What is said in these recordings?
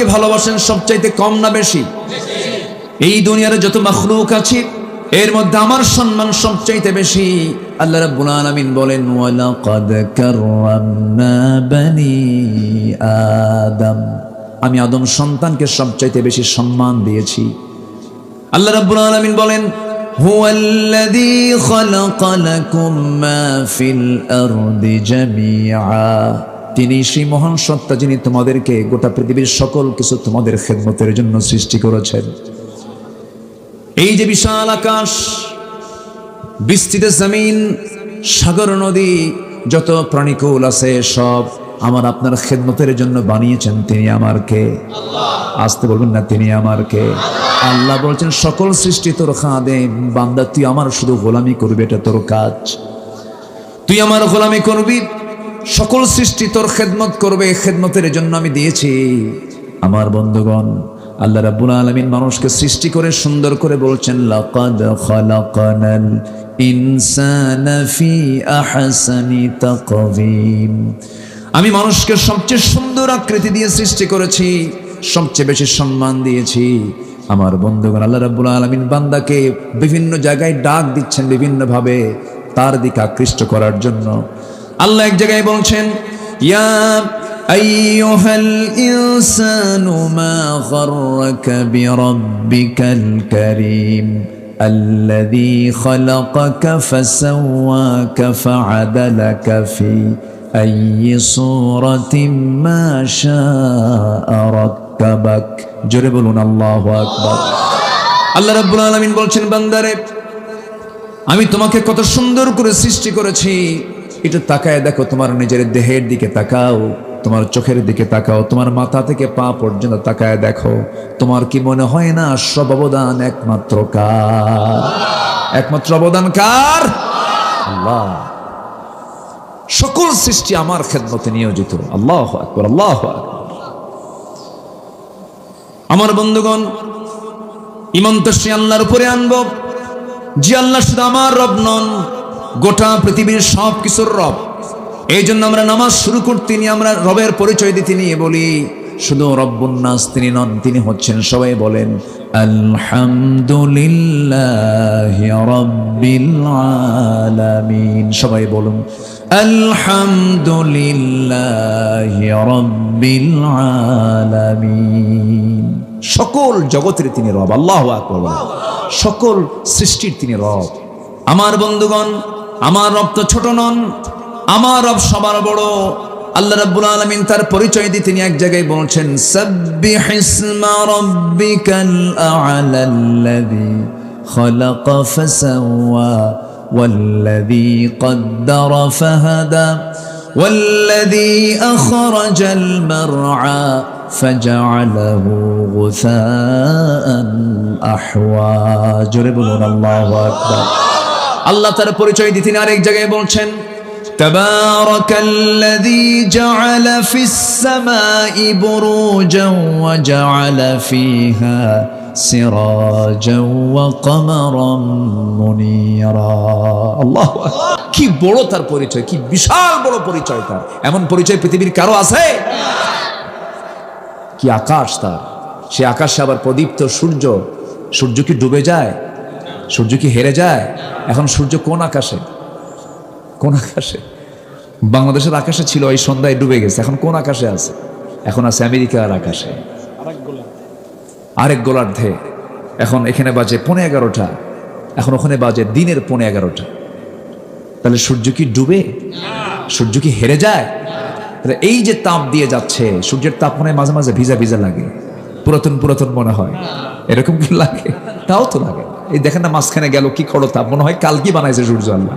আমাকে ভালোবাসেন সবচাইতে কম না বেশি? এই দুনিয়ার যত মাখলুক আছে এর মধ্যে আমার সম্মান সবচাইতে বেশি। আল্লাহ রাব্বুল আলামিন বলেন ওয়ালাকাদ কাররামনা বানি আদম, আমি আদম সন্তানকে সবচাইতে বেশি সম্মান দিয়েছি। আল্লাহ রাব্বুল আলামিন বলেন হুয়াল্লাযী খালাকা লাকুম মা ফিল আরদি জামিআ, তিনি সেই মহান সত্তা যিনি তোমাদেরকে গোটা পৃথিবীর সকল কিছু তোমাদের খেদমতের জন্য সৃষ্টি করেছেন। এই যে বিশাল আকাশ, বিস্তৃত জমিন, সাগর, নদী, যত প্রাণীকুল আছে সব আমার আপনার খেদমতের জন্য বানিয়েছেন। তিনি আমার কে? আসতে বলবেন না, তিনি আমার কে? আল্লাহ বলছেন সকল সৃষ্টি তোর খাদেম, বান্দা তুই আমার শুধু গোলামি করবি, এটা তোর কাজ। তুই আমার গোলামি করবি, সকল সৃষ্টি তোর খেদমত করবে, খেদমতের জন্য আমি দিয়েছি। আমার বন্ধুগণ, আল্লাহ রাব্বুল আলামিন মানুষকে সৃষ্টি করে সুন্দর করে বলছেন লাকাদ খালাকানাল ইনসানা ফি আহসানি তাকওয়িম, আমি মানুষকে সবচেয়ে সুন্দর আকৃতি দিয়ে সৃষ্টি করেছি, সবচেয়ে বেশি সম্মান দিয়েছি। আমার বন্ধুগণ, আল্লাহ রাব্বুল আলামিন বান্দাকে বিভিন্ন জায়গায় ডাক দিচ্ছেন বিভিন্ন ভাবে তার দিকে আকৃষ্ট করার জন্য। আল্লাহ এক জায়গায় বলছেন ইয়া আইয়ুহাল ইনসানু মা গাররাকা বিরাব্বিকাল কারীম আল্লাযী খালাকাকা ফাসাওয়াকা ফাআদালাকা ফি আইয়ি সূরাতিন মা শাআ রাক্কাবাক। জোরে বলুন আল্লাহু আকবার। আল্লাহ রাব্বুল আলামিন বলছেন বান্দারে, আমি তোমাকে কত সুন্দর করে সৃষ্টি করেছি, একটু তাকায় দেখো, তোমার নিজের দেহের দিকে তাকাও, তোমার চোখের দিকে তাকাও, তোমার মাথা থেকে পা পর্যন্ত তাকায় দেখো। তোমার কি মনে হয় না সব অবদান একমাত্র কার? একমাত্র অবদান কার? আল্লাহ। সকল সৃষ্টি আমার খেদমতে নিয়োজিত। আল্লাহু আকবার, আল্লাহু আকবার। আমার বন্ধুগণ, ঈমান তো সে আল্লাহর উপরে আনবো যে আল্লাহ শুধু আমার রব নন, গোটা পৃথিবীর সব কিছুর রব। এই জন্য আমরা নামাজ শুরু করতে নিয়ে আমরা রবের পরিচয় দিতে নিয়ে বলি শুধু রব্বুন নাস তিনি নন, তিনি হচ্ছেন, সবাই বলেন আলহামদুলিল্লাহি রাব্বিল আলামিন। সবাই বলুন আলহামদুলিল্লাহি রাব্বিল আলামিন। সকল জগতের তিনি রব। আল্লাহু আকবার। সকল সৃষ্টির তিনি রব। আমার বন্ধুগণ, আমার রব তো ছোট নন, আমার রব সবার বড়। আল্লাহ রাব্বুল আলামিন তার পরিচয় দিয়ে তিনি এক জায়গায় বলছেন সাব্বিহিসমা রাব্বিকাল আ'লাল্লাযী খালাকা ফাসাওয়া ওয়াল্লাযী কদ্দারা ফাহাদা ওয়াল্লাযী আখরাজাল মারআ ফাজআলাহু গুসাআন আহওয়া। জোরে বলুন আল্লাহু আকবার। আল্লাহ তার পরিচয় দিয়ে তিনি আরেক জায়গায় বলছেন তাবারাকাল্লাযী জাআলা ফিস সামাই বুরুজান ওয়া জাআলা ফিহা সিরাজান ওয়া কমারান মুনীরা। আল্লাহু আকবার। কি বড় তার পরিচয়, কি বিশাল বড় পরিচয় তার। এমন পরিচয় পৃথিবীর কারো আছে? কি আকাশ তার, সে আকাশে আবার প্রদীপ্ত সূর্য। সূর্য কি ডুবে যায়? সূর্য কি হেরে যায়? এখন সূর্য কোন আকাশে? কোন আকাশে? বাংলাদেশের আকাশে ছিল, এই সন্ধ্যায় ডুবে গেছে। এখন কোন আকাশে আছে? এখন আছে আমেরিকার আকাশে, আরেক গোলার্ধে। এখন এখানে বাজে 11:15, এখন ওখানে বাজে দিনের 11:15। তাহলে সূর্য কি ডুবে? সূর্য কি হেরে যায়? এই যে তাপ দিয়ে যাচ্ছে, সূর্যের তাপ মনে মাঝে মাঝে ভিজা ভিজা লাগে, পুরাতন পুরাতন মনে হয়। এরকম কি লাগে? তাও তো লাগে। এই দেখেন না, মাঝখানে গেল কি খড় তাপ, মনে হয় কাল কি বানাইছে সূর্য আল্লাহ।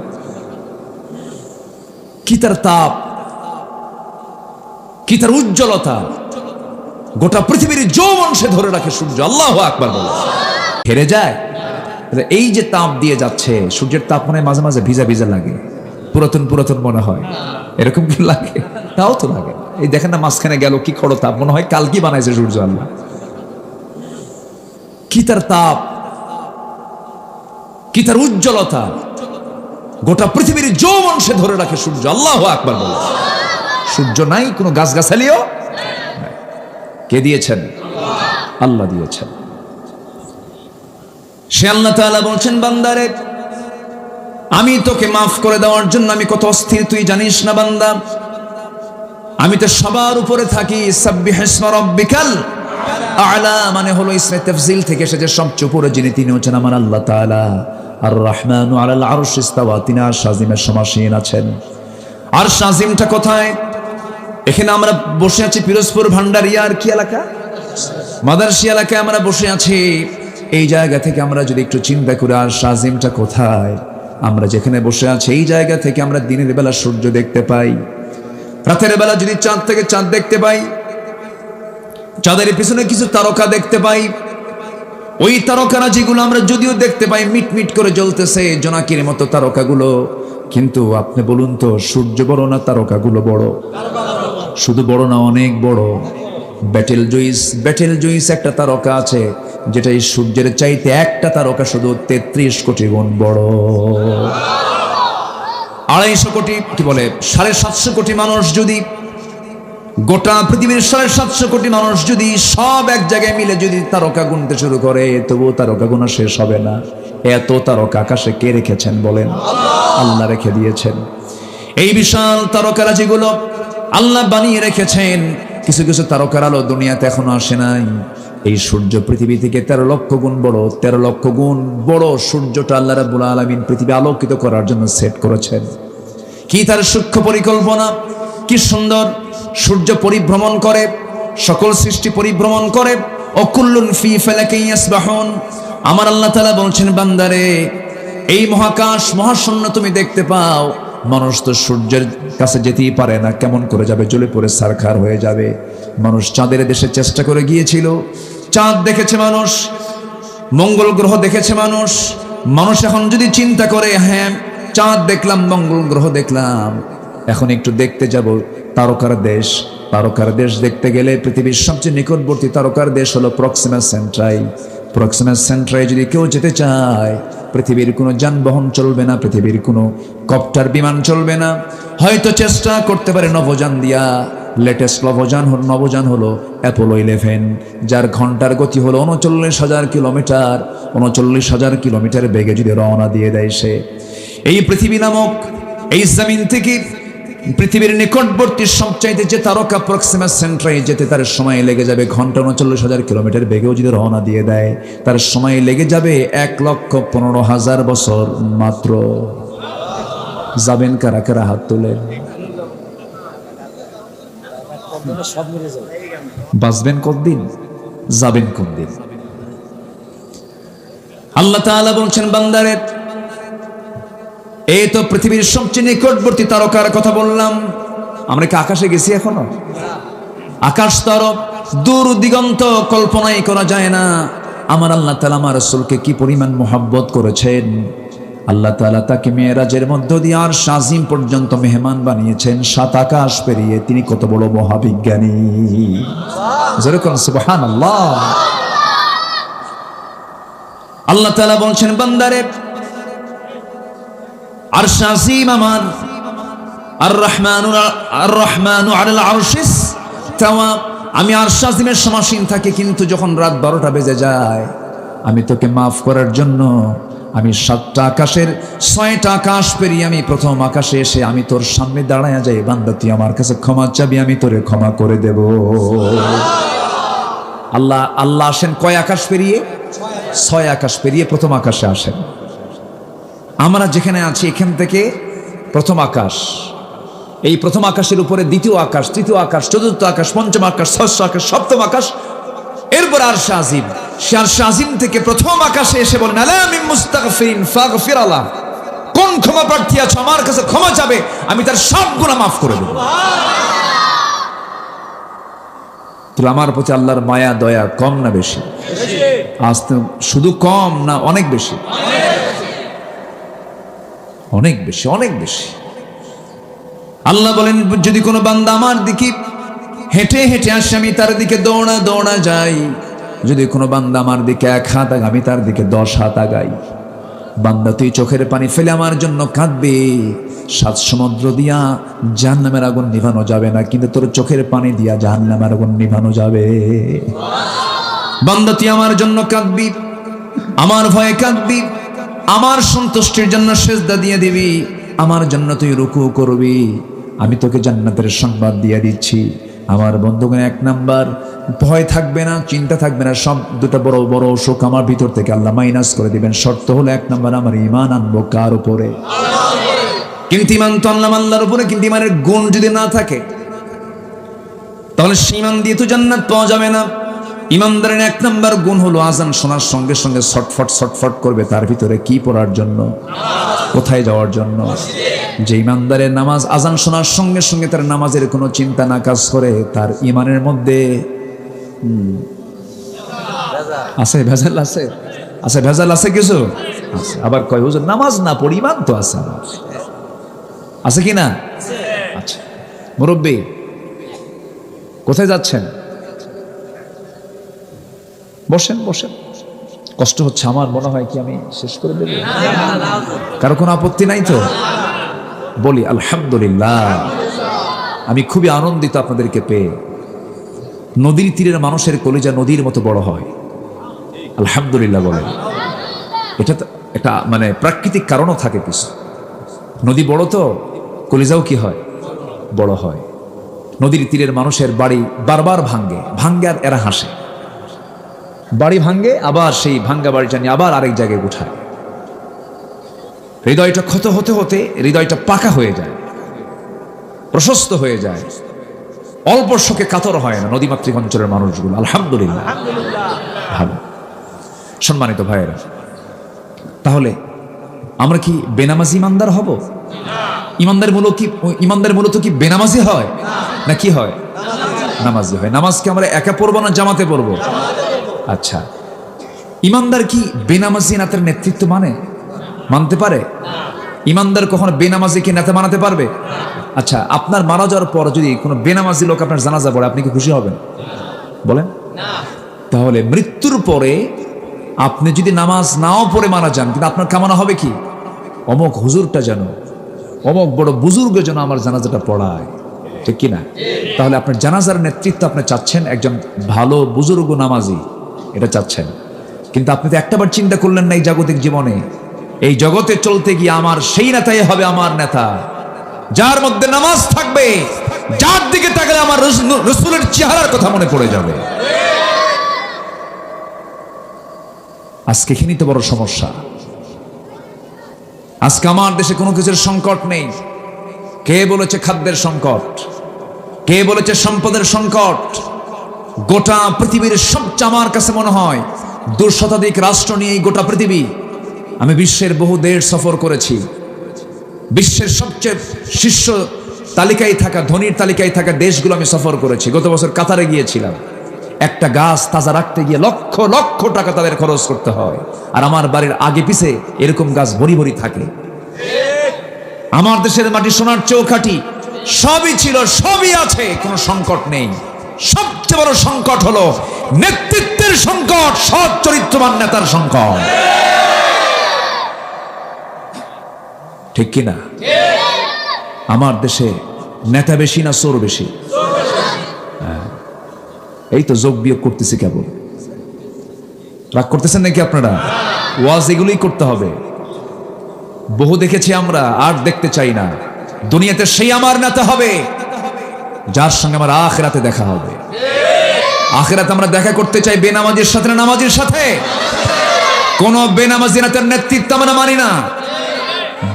কি তার তাপ, কি তার উজ্জ্বলতা, গোটা পৃথিবীর যৌবন সে ধরে রাখে সূর্য। আল্লাহু আকবার বলে। হেরে যায়? এই যে তাপ দিয়ে যাচ্ছে, সূর্যের তাপ মনে মাঝে মাঝে ভিজা ভিজা লাগে, পুরাতন পুরাতন মনে হয়। এরকম কি লাগে? তাও তো লাগে। এই দেখেন না, মাঝখানে গেল কি খড় তাপ, মনে হয় কাল কি বানাইছে সূর্য আল্লাহ। কি তার তাপ, কি তার উজ্জ্বলতা, গোটা পৃথিবীর যৌবন সে ধরে রাখে সূর্য। আল্লাহু আকবার বলে। সূর্য নাই, কোনো গাছগাছালিও। কে দিয়েছেন? আল্লাহ দিয়েছেন। সে আল্লাহ তাআলা বলছেন, বান্দারে আমি তোকে মাফ করে দেওয়ার জন্য আমি কত অস্থির তুই জানিস না বান্দা। আমি তো সবার উপরে থাকি। সাব্বিহ ইসমা রাব্বিকাল আ'লা মানে হলো ইসমে তাফজিল থেকে এসেছে সবচেয়ে উপরে যিনি, তিনি হচ্ছেন আমার আল্লাহ তাআলা। আর রহমানু আলাল আরশ ইস্তাওয়া, তিনি আরশ আজিমের সমাসীন আছেন। আরশ আজিমটা কোথায়? এখানে আমরা বসে আছি পিরোজপুর ভান্ডারিয়ার কি এলাকা? মাদারশী এলাকায় আমরা বসে আছি। এই জায়গা থেকে আমরা যদি একটু চিন্তা করি আরশ আজিমটা কোথায়, আমরা যেখানে বসে আছি এই জায়গা থেকে আমরা দিনের বেলা সূর্য দেখতে পাই, রাতের বেলা যদি চাঁদ থেকে চাঁদ দেখতে পাই, চাঁদের পিছনে কিছু তারকা দেখতে পাই। ওই তারকারা যেগুলো আমরা যদিও দেখতে পাই মিটমিট করে জ্বলতেছে জোনাকির মতো তারকাগুলো, কিন্তু আপনি বলুন তো সূর্য বড় না তারকাগুলো বড়? শুধু বড় না, অনেক বড়। ব্যাটেল জুইস একটা তারকা আছে যেটা এই সূর্যের চাইতে একটা তারকা শুধু 33 কোটি গুণ বড়। 250 কোটি কি বলে 750 কোটি মানুষ যদি, গোটা পৃথিবীর 750 কোটি মানুষ যদি সব এক জায়গায় মিলে যদি তারকা গুনতে শুরু করে, তবুও তারকা গোনা শেষ হবে না। এত তারকা আকাশে কে রেখেছেন বলেন? আল্লাহ রেখে দিয়েছেন। এই বিশাল তারকারা যেগুলো আল্লাহ বানিয়ে রেখেছেন, কিছু কিছু তারকার আলো দুনিয়াতে এখনো আসে নাই। এই সূর্য পৃথিবী থেকে 13 লক্ষ গুণ বড়। 13 লক্ষ গুণ বড় সূর্যটা আল্লাহ রাব্বুল আলামিন পৃথিবী আলোকিত করার জন্য সেট করেছেন। কি তার সূক্ষ্ম পরিকল্পনা, কি সুন্দর! সূর্য পরিভ্রমণ করে, সকল সৃষ্টি পরিভ্রমণ করে। অকুল্লুন ফি ফালাকিন ইয়াসবাহুন। আমার আল্লাহ তাআলা বলছেন, বান্দারে এই মহাকাশ মহাশূন্য তুমি দেখতে পাও, মানুষ তো সূর্যের কাছে যেতেই পারে না, কেমন করে যাবে? জ্বলে পড়ে ছারখার হয়ে যাবে। মানুষ চাঁদের দেশে চেষ্টা করে গিয়েছিল, চাঁদ দেখেছে মানুষ, মঙ্গল গ্রহ দেখেছে মানুষ। মানুষ এখন যদি চিন্তা করে, হ্যাঁ চাঁদ দেখলাম, মঙ্গল গ্রহ দেখলাম, এখন একটু দেখতে যাব তারকার দেশ। তারকার দেশ দেখতে গেলে পৃথিবীর সবচেয়ে নিকটবর্তী তারকার দেশ হলো প্রক্সিমা সেন্ট্রাই। প্রক্সিমা সেন্ট্রাই যদি কেউ যেতে চায়, পৃথিবীর কোনো যানবাহন চলবে না, পৃথিবীর কোনো কপ্টার বিমান চলবে না। হয়তো চেষ্টা করতে পারে নভোযান দিয়া। লেটেস্ট নভোযান হলো অ্যাপোলো 11, যার ঘন্টার গতি হলো 39,000 কিলোমিটার। 39,000 কিলোমিটার বেগে যদি রওনা দিয়ে দেয় সে, এই পৃথিবী নামক এই জমিন থেকে পৃথিবীর নিকটবর্তী সবচাইতে যে তারকা প্রক্সিমা সেন্ট্রাই যেতে তার সময় লেগে যাবে ঘন্টা 39,000 কিলোমিটার বেগেও যদি রওনা দিয়ে দেয়, তার সময় লেগে যাবে 1,15,000 বছর মাত্র। যাবেন কারা কারা? হাত তোলেন। বাঁচবেন কতদিন? যাবেন কতদিন? আল্লাহ তাআলা বলছেন, বান্দারে এই তো পৃথিবীর সবচেয়ে নিকটবর্তী তারকার কথা বললাম। আমরা কি আকাশে গেছি এখনো? আকাশ তারক দূর দিগন্ত কল্পনাই করা যায় না। আমার আল্লাহ তাআলা আমার রাসূলকে কি পরিমাণ মোহাব্বত করেছেন। আল্লাহ তাআলা তাকে মেরাজের মধ্য দিয়ে আর শাজিম পর্যন্ত মেহমান বানিয়েছেন। 7 আকাশ পেরিয়ে তিনি কত বড় মহাবিজ্ঞানী! যেরকম সুবহানাল্লাহ। আল্লাহ তাআলা বলছেন, বান্দারে আর শাজিম আমার আর রহমানু আলাল আরশিস তাওয়া, আমি আর শাজিমের সমাসীন থাকি, কিন্তু যখন রাত 12টা বেজে যায় আমি তোকে মাফ করার জন্য আমি 7টা আকাশের 6টা আকাশ পেরিয়ে আমি প্রথম আকাশে এসে আমি তোর সামনে দাঁড়ায়া যাই। বান্দা তুই আমার কাছে ক্ষমা চাবি, আমি তোরে ক্ষমা করে দেব। আল্লাহ আসেন কয় আকাশ পেরিয়ে? 6 আকাশ পেরিয়ে প্রথম আকাশে আসেন। আমরা যেখানে আছি এখান থেকে প্রথম আকাশ, এই প্রথম আকাশের উপরে দ্বিতীয় আকাশ, তৃতীয় আকাশ, চতুর্থ আকাশ, পঞ্চম আকাশ, ষষ্ঠ আকাশ, সপ্তম আকাশ, এরপর আরশ আজিম। সে আরশ আজিম থেকে প্রথম আকাশে এসে বলেন, আলা মিন মুস্তাগফিরিন ফাগফির আলা, কোন ক্ষমা প্রার্থী আছে আমার কাছে ক্ষমা চাবে, আমি তার সব গুনাহ মাফ করে দেব। তাহলে আমার প্রতি আল্লাহর মায়া দয়া কম না বেশি? আজ তো শুধু কম না, অনেক বেশি, অনেক বেশি, অনেক বেশি। আল্লাহ বলেন, যদি কোনো বান্দা আমার দিকে হেঁটে হেঁটে আসে আমি তার দিকে দৌড়া দৌড়া যাই। যদি কোনো বান্দা আমার দিকে 1 হাত আগায় আমি তার দিকে 10 হাত আগাই। বান্দা তুই চোখের পানি ফেলে আমার জন্য কাঁদবে, সাত সমুদ্র দিয়া জাহান্নামের আগুন নিভানো যাবে না, কিন্তু তোর চোখের পানি দিয়া জাহান্নামের আগুন নিভানো যাবে। বান্দা তুই আমার জন্য কাঁদবি, আমার ভয়ে কাঁদবি, আমার সন্তুষ্টির জন্য সেজদা দিয়ে দিবি, আমার জন্য তুই রুকু করবি, আমি তোকে জান্নাতের সংবাদ দিয়ে দিচ্ছি। আমার বন্ধুগণ, এক নাম্বার ভয় থাকবে না, চিন্তা থাকবে না, সব দুটো বড় বড় অসুখ আমার ভিতর থেকে আল্লাহ মাইনাস করে দিবেন। শর্ত হলো এক নাম্বার, আমার ঈমান আনবো কার উপরে? কিন্তু ঈমান তো আনলাম আল্লাহর উপরে, কিন্তু ঈমানের গুণ যদি না থাকে তাহলে সেই ঈমান দিয়ে তো জান্নাত পাওয়া যাবে না। ঈমানদারের এক নাম্বার গুণ হলো আজান শোনার সঙ্গে সঙ্গে ছটফট ছটফট করবে, তার ভিতরে কি পড়ার জন্য, কোথায় যাওয়ার জন্য। যে ঈমানদারের নামাজ আজান শোনার সঙ্গে সঙ্গে তার নামাজের কোনো চিন্তা না কাজ করে, তার ঈমানের মধ্যে আছে ভেজাল, আছে আছে ভেজাল আছে কিছু আছে। আবার কয় হুজুর নামাজ না পড়ি ঈমান তো আছে, আছে কি না? আচ্ছা মুরব্বী, কোথায় যাচ্ছেন? বসেন বসেন, কষ্ট হচ্ছে আমার, মনে হয় কি আমি শেষ করে দেব? কারো কোনো আপত্তি নাই তো? বলি আলহামদুলিল্লাহ। আমি খুবই আনন্দিত আপনাদেরকে পেয়ে। নদীর তীরের মানুষের কলিজা নদীর মতো বড় হয়, আলহামদুলিল্লাহ বলেন। এটা একটা মানে প্রাকৃতিক কারণও থাকে কিছু। নদী বড় তো কলিজাও কি হয়, বড় হয়। নদীর তীরের মানুষের বাড়ি বারবার ভাঙ্গে, ভাঙ্গে আর এরা হাসে। বাড়ি ভাঙ্গে, আবার সেই ভাঙ্গা বাড়িটা নিয়ে আবার আরেক জায়গায় উঠায়। হৃদয়টা ক্ষত হতে হতে হৃদয়টা পাকা হয়ে যায়, প্রশস্ত হয়ে যায়, অল্প শোকে কাতর হয় না নদীমাতৃক অঞ্চলের মানুষগুলো, আলহামদুলিল্লাহ। ভালো সম্মানিত ভাইয়েরা, তাহলে আমরা কি বেনামাজি ইমানদার হব? ইমানদার মূলত কি বেনামাজি হয় না কি হয়? নামাজি হয়। নামাজকে আমরা একা পড়বো না জামাতে পড়বো? আচ্ছা, ইমানদার কি বেনামাজি নেতার নেতৃত্ব মানতে পারে? ইমানদার কখনো বেনামাজিকে নেতা মানাতে পারবে? আচ্ছা, আপনার মারা যাওয়ার পর যদি কোনো বেনামাজি লোক আপনার জানাজা পড়ে, আপনি কি খুশি হবেন? বলেন। তাহলে মৃত্যুর পরে আপনি যদি নামাজ নাও পড়ে মারা যান, কিন্তু আপনার কামনা হবে কি? অমুক হুজুরটা যেন, অমুক বড় বুজুর্গ যেন আমার জানাজাটা পড়ায়, ঠিক কিনা? তাহলে আপনার জানাজার নেতৃত্ব আপনি চাচ্ছেন একজন ভালো বুজুর্গ নামাজি, এটা চাচ্ছেন। কিন্তু আপনি তো একটাবার চিন্তা করলেন না এই জাগতিক জীবনে, এই জগতে চলতে গিয়ে আমার সেই নেতাই হবে আমার নেতা, যার মধ্যে নামাজ থাকবে, যার দিকে তাকালে আমার রাসূলের চেহারার কথা মনে পড়ে যাবে। আজকে এখানেই তো বড় সমস্যা। আজকে আমার দেশে কোনো কিছুর সংকট নেই। কে বলেছে খাদ্যের সংকট? কে বলেছে সম্পদের সংকট? গোটা পৃথিবীর সবচেয়ে আমার কাছে মনে হয় 2 শতাধিক রাষ্ট্র নিয়ে গোটা পৃথিবী। আমি বিশ্বের বহু দেশ সফর করেছি। বিশ্বের সবচেয়ে শীর্ষ তালিকায় থাকা, ধনীর তালিকায় থাকা দেশগুলো আমি সফর করেছি। গত বছর কাতারে গিয়েছিলাম। একটা গাছ তাজা রাখতে গিয়ে লক্ষ লক্ষ টাকা তাদের খরচ করতে হয়, আর আমার বাড়ির আগে পিছে এরকম গাছ ভরি ভরি থাকে। আমার দেশের মাটি সোনার চৌখাটি, সবই ছিল, সবই আছে, কোনো সংকট নেই। সবচেয়ে বড় সংকট হলো নেতৃত্বের সংকট, সৎ চরিত্রবান নেতার সংকট, ঠিক কিনা? আমার দেশে নেতা বেশি না চোর বেশি? এই তো যোগ বিয়োগ করতেছি কেবল। রাগ করতেছেন নাকি আপনারা? ওয়াজ এগুলোই করতে হবে। বহু দেখেছি আমরা, আর দেখতে চাই না। দুনিয়াতে সেই আমার নেতা হবে যার সঙ্গে আমার আখিরাতে দেখা হবে। আখিরাতে আমরা দেখা করতে চাই বেনামাজির সাথে না নামাজির সাথে? কোন বেনামাজি নেতার নেতৃত্ব আমরা মানি না।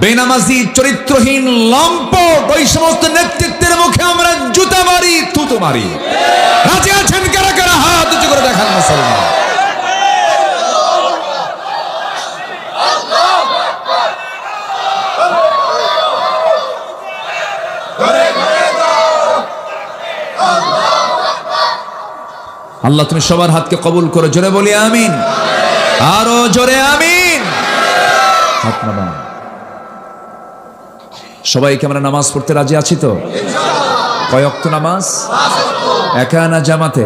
বেনামাজি, চরিত্রহীন, লম্পট ওই সমস্ত নেতৃত্বের মুখে আমরা জুতা মারি, থুতু মারি। রাজি আছেন কারা কারা? হাত উঁচু করে দেখান মুসলমান। আল্লাহ তুমি সবার হাতকে কবুল করো, জোরে বলি আমিন, আরো জোরে আমিন। হাত নামান। সবাইকে আমরা নামাজ পড়তে রাজি আছি তো? কয় ওয়াক্ত নামাজ? একা না জামাতে?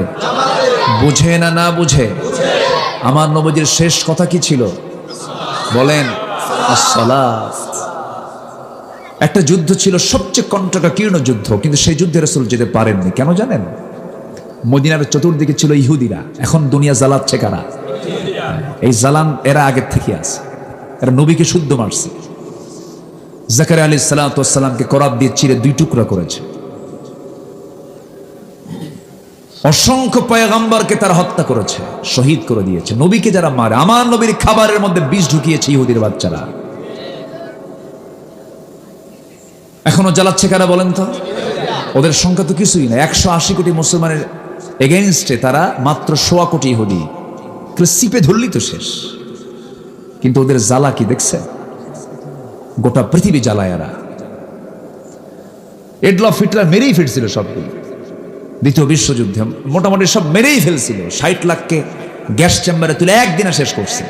বুঝে না না বুঝে? আমার নবীজির শেষ কথা কি ছিল বলেন? আসসালাত। একটা যুদ্ধ ছিল সবচেয়ে কণ্টকাকীর্ণ যুদ্ধ, কিন্তু সেই যুদ্ধে রাসূল যেতে পারেননি। কেন জানেন? মদিনার চতুর্দিকে ছিল ইহুদিরা। এখন দুনিয়া জ্বালাচ্ছে কারা? এই জ্বালান এরা আগের থেকে আছে। এরা নবীকে শুদ্ধ মারছে। জাকারিয়া আলাইহিস সালাতু ওয়াস সালামকে করাত দিয়ে চিরে 2 টুকরা করেছে। অসংখ্য পয়গম্বরকে তারা হত্যা করেছে, শহীদ করে দিয়েছে। নবীকে যারা মারে, আমার নবীর খাবারের মধ্যে বিষ ঢুকিয়েছে ইহুদির বাচ্চারা। এখনো জ্বালাচ্ছে কারা বলেন তো? ওদের সংখ্যা তো কিছুই না। 180 কোটি মুসলমানের এগেইনস্টে তারা মাত্র 1.25 কোটি ইহুদি। সিপে ধরলি তো শেষ। কিন্তু ওদের জ্বালা কি দেখছে? গোটা পৃথিবী জ্বালায় এরা। এডলফ হিটলার মেরেই ফিরছিল সবগুলো। দ্বিতীয় বিশ্বযুদ্ধে মোটামুটি সব মেরেই ফেলছিল। 60 লাখকে গ্যাস চেম্বারে তুলে একদিনে শেষ করছে।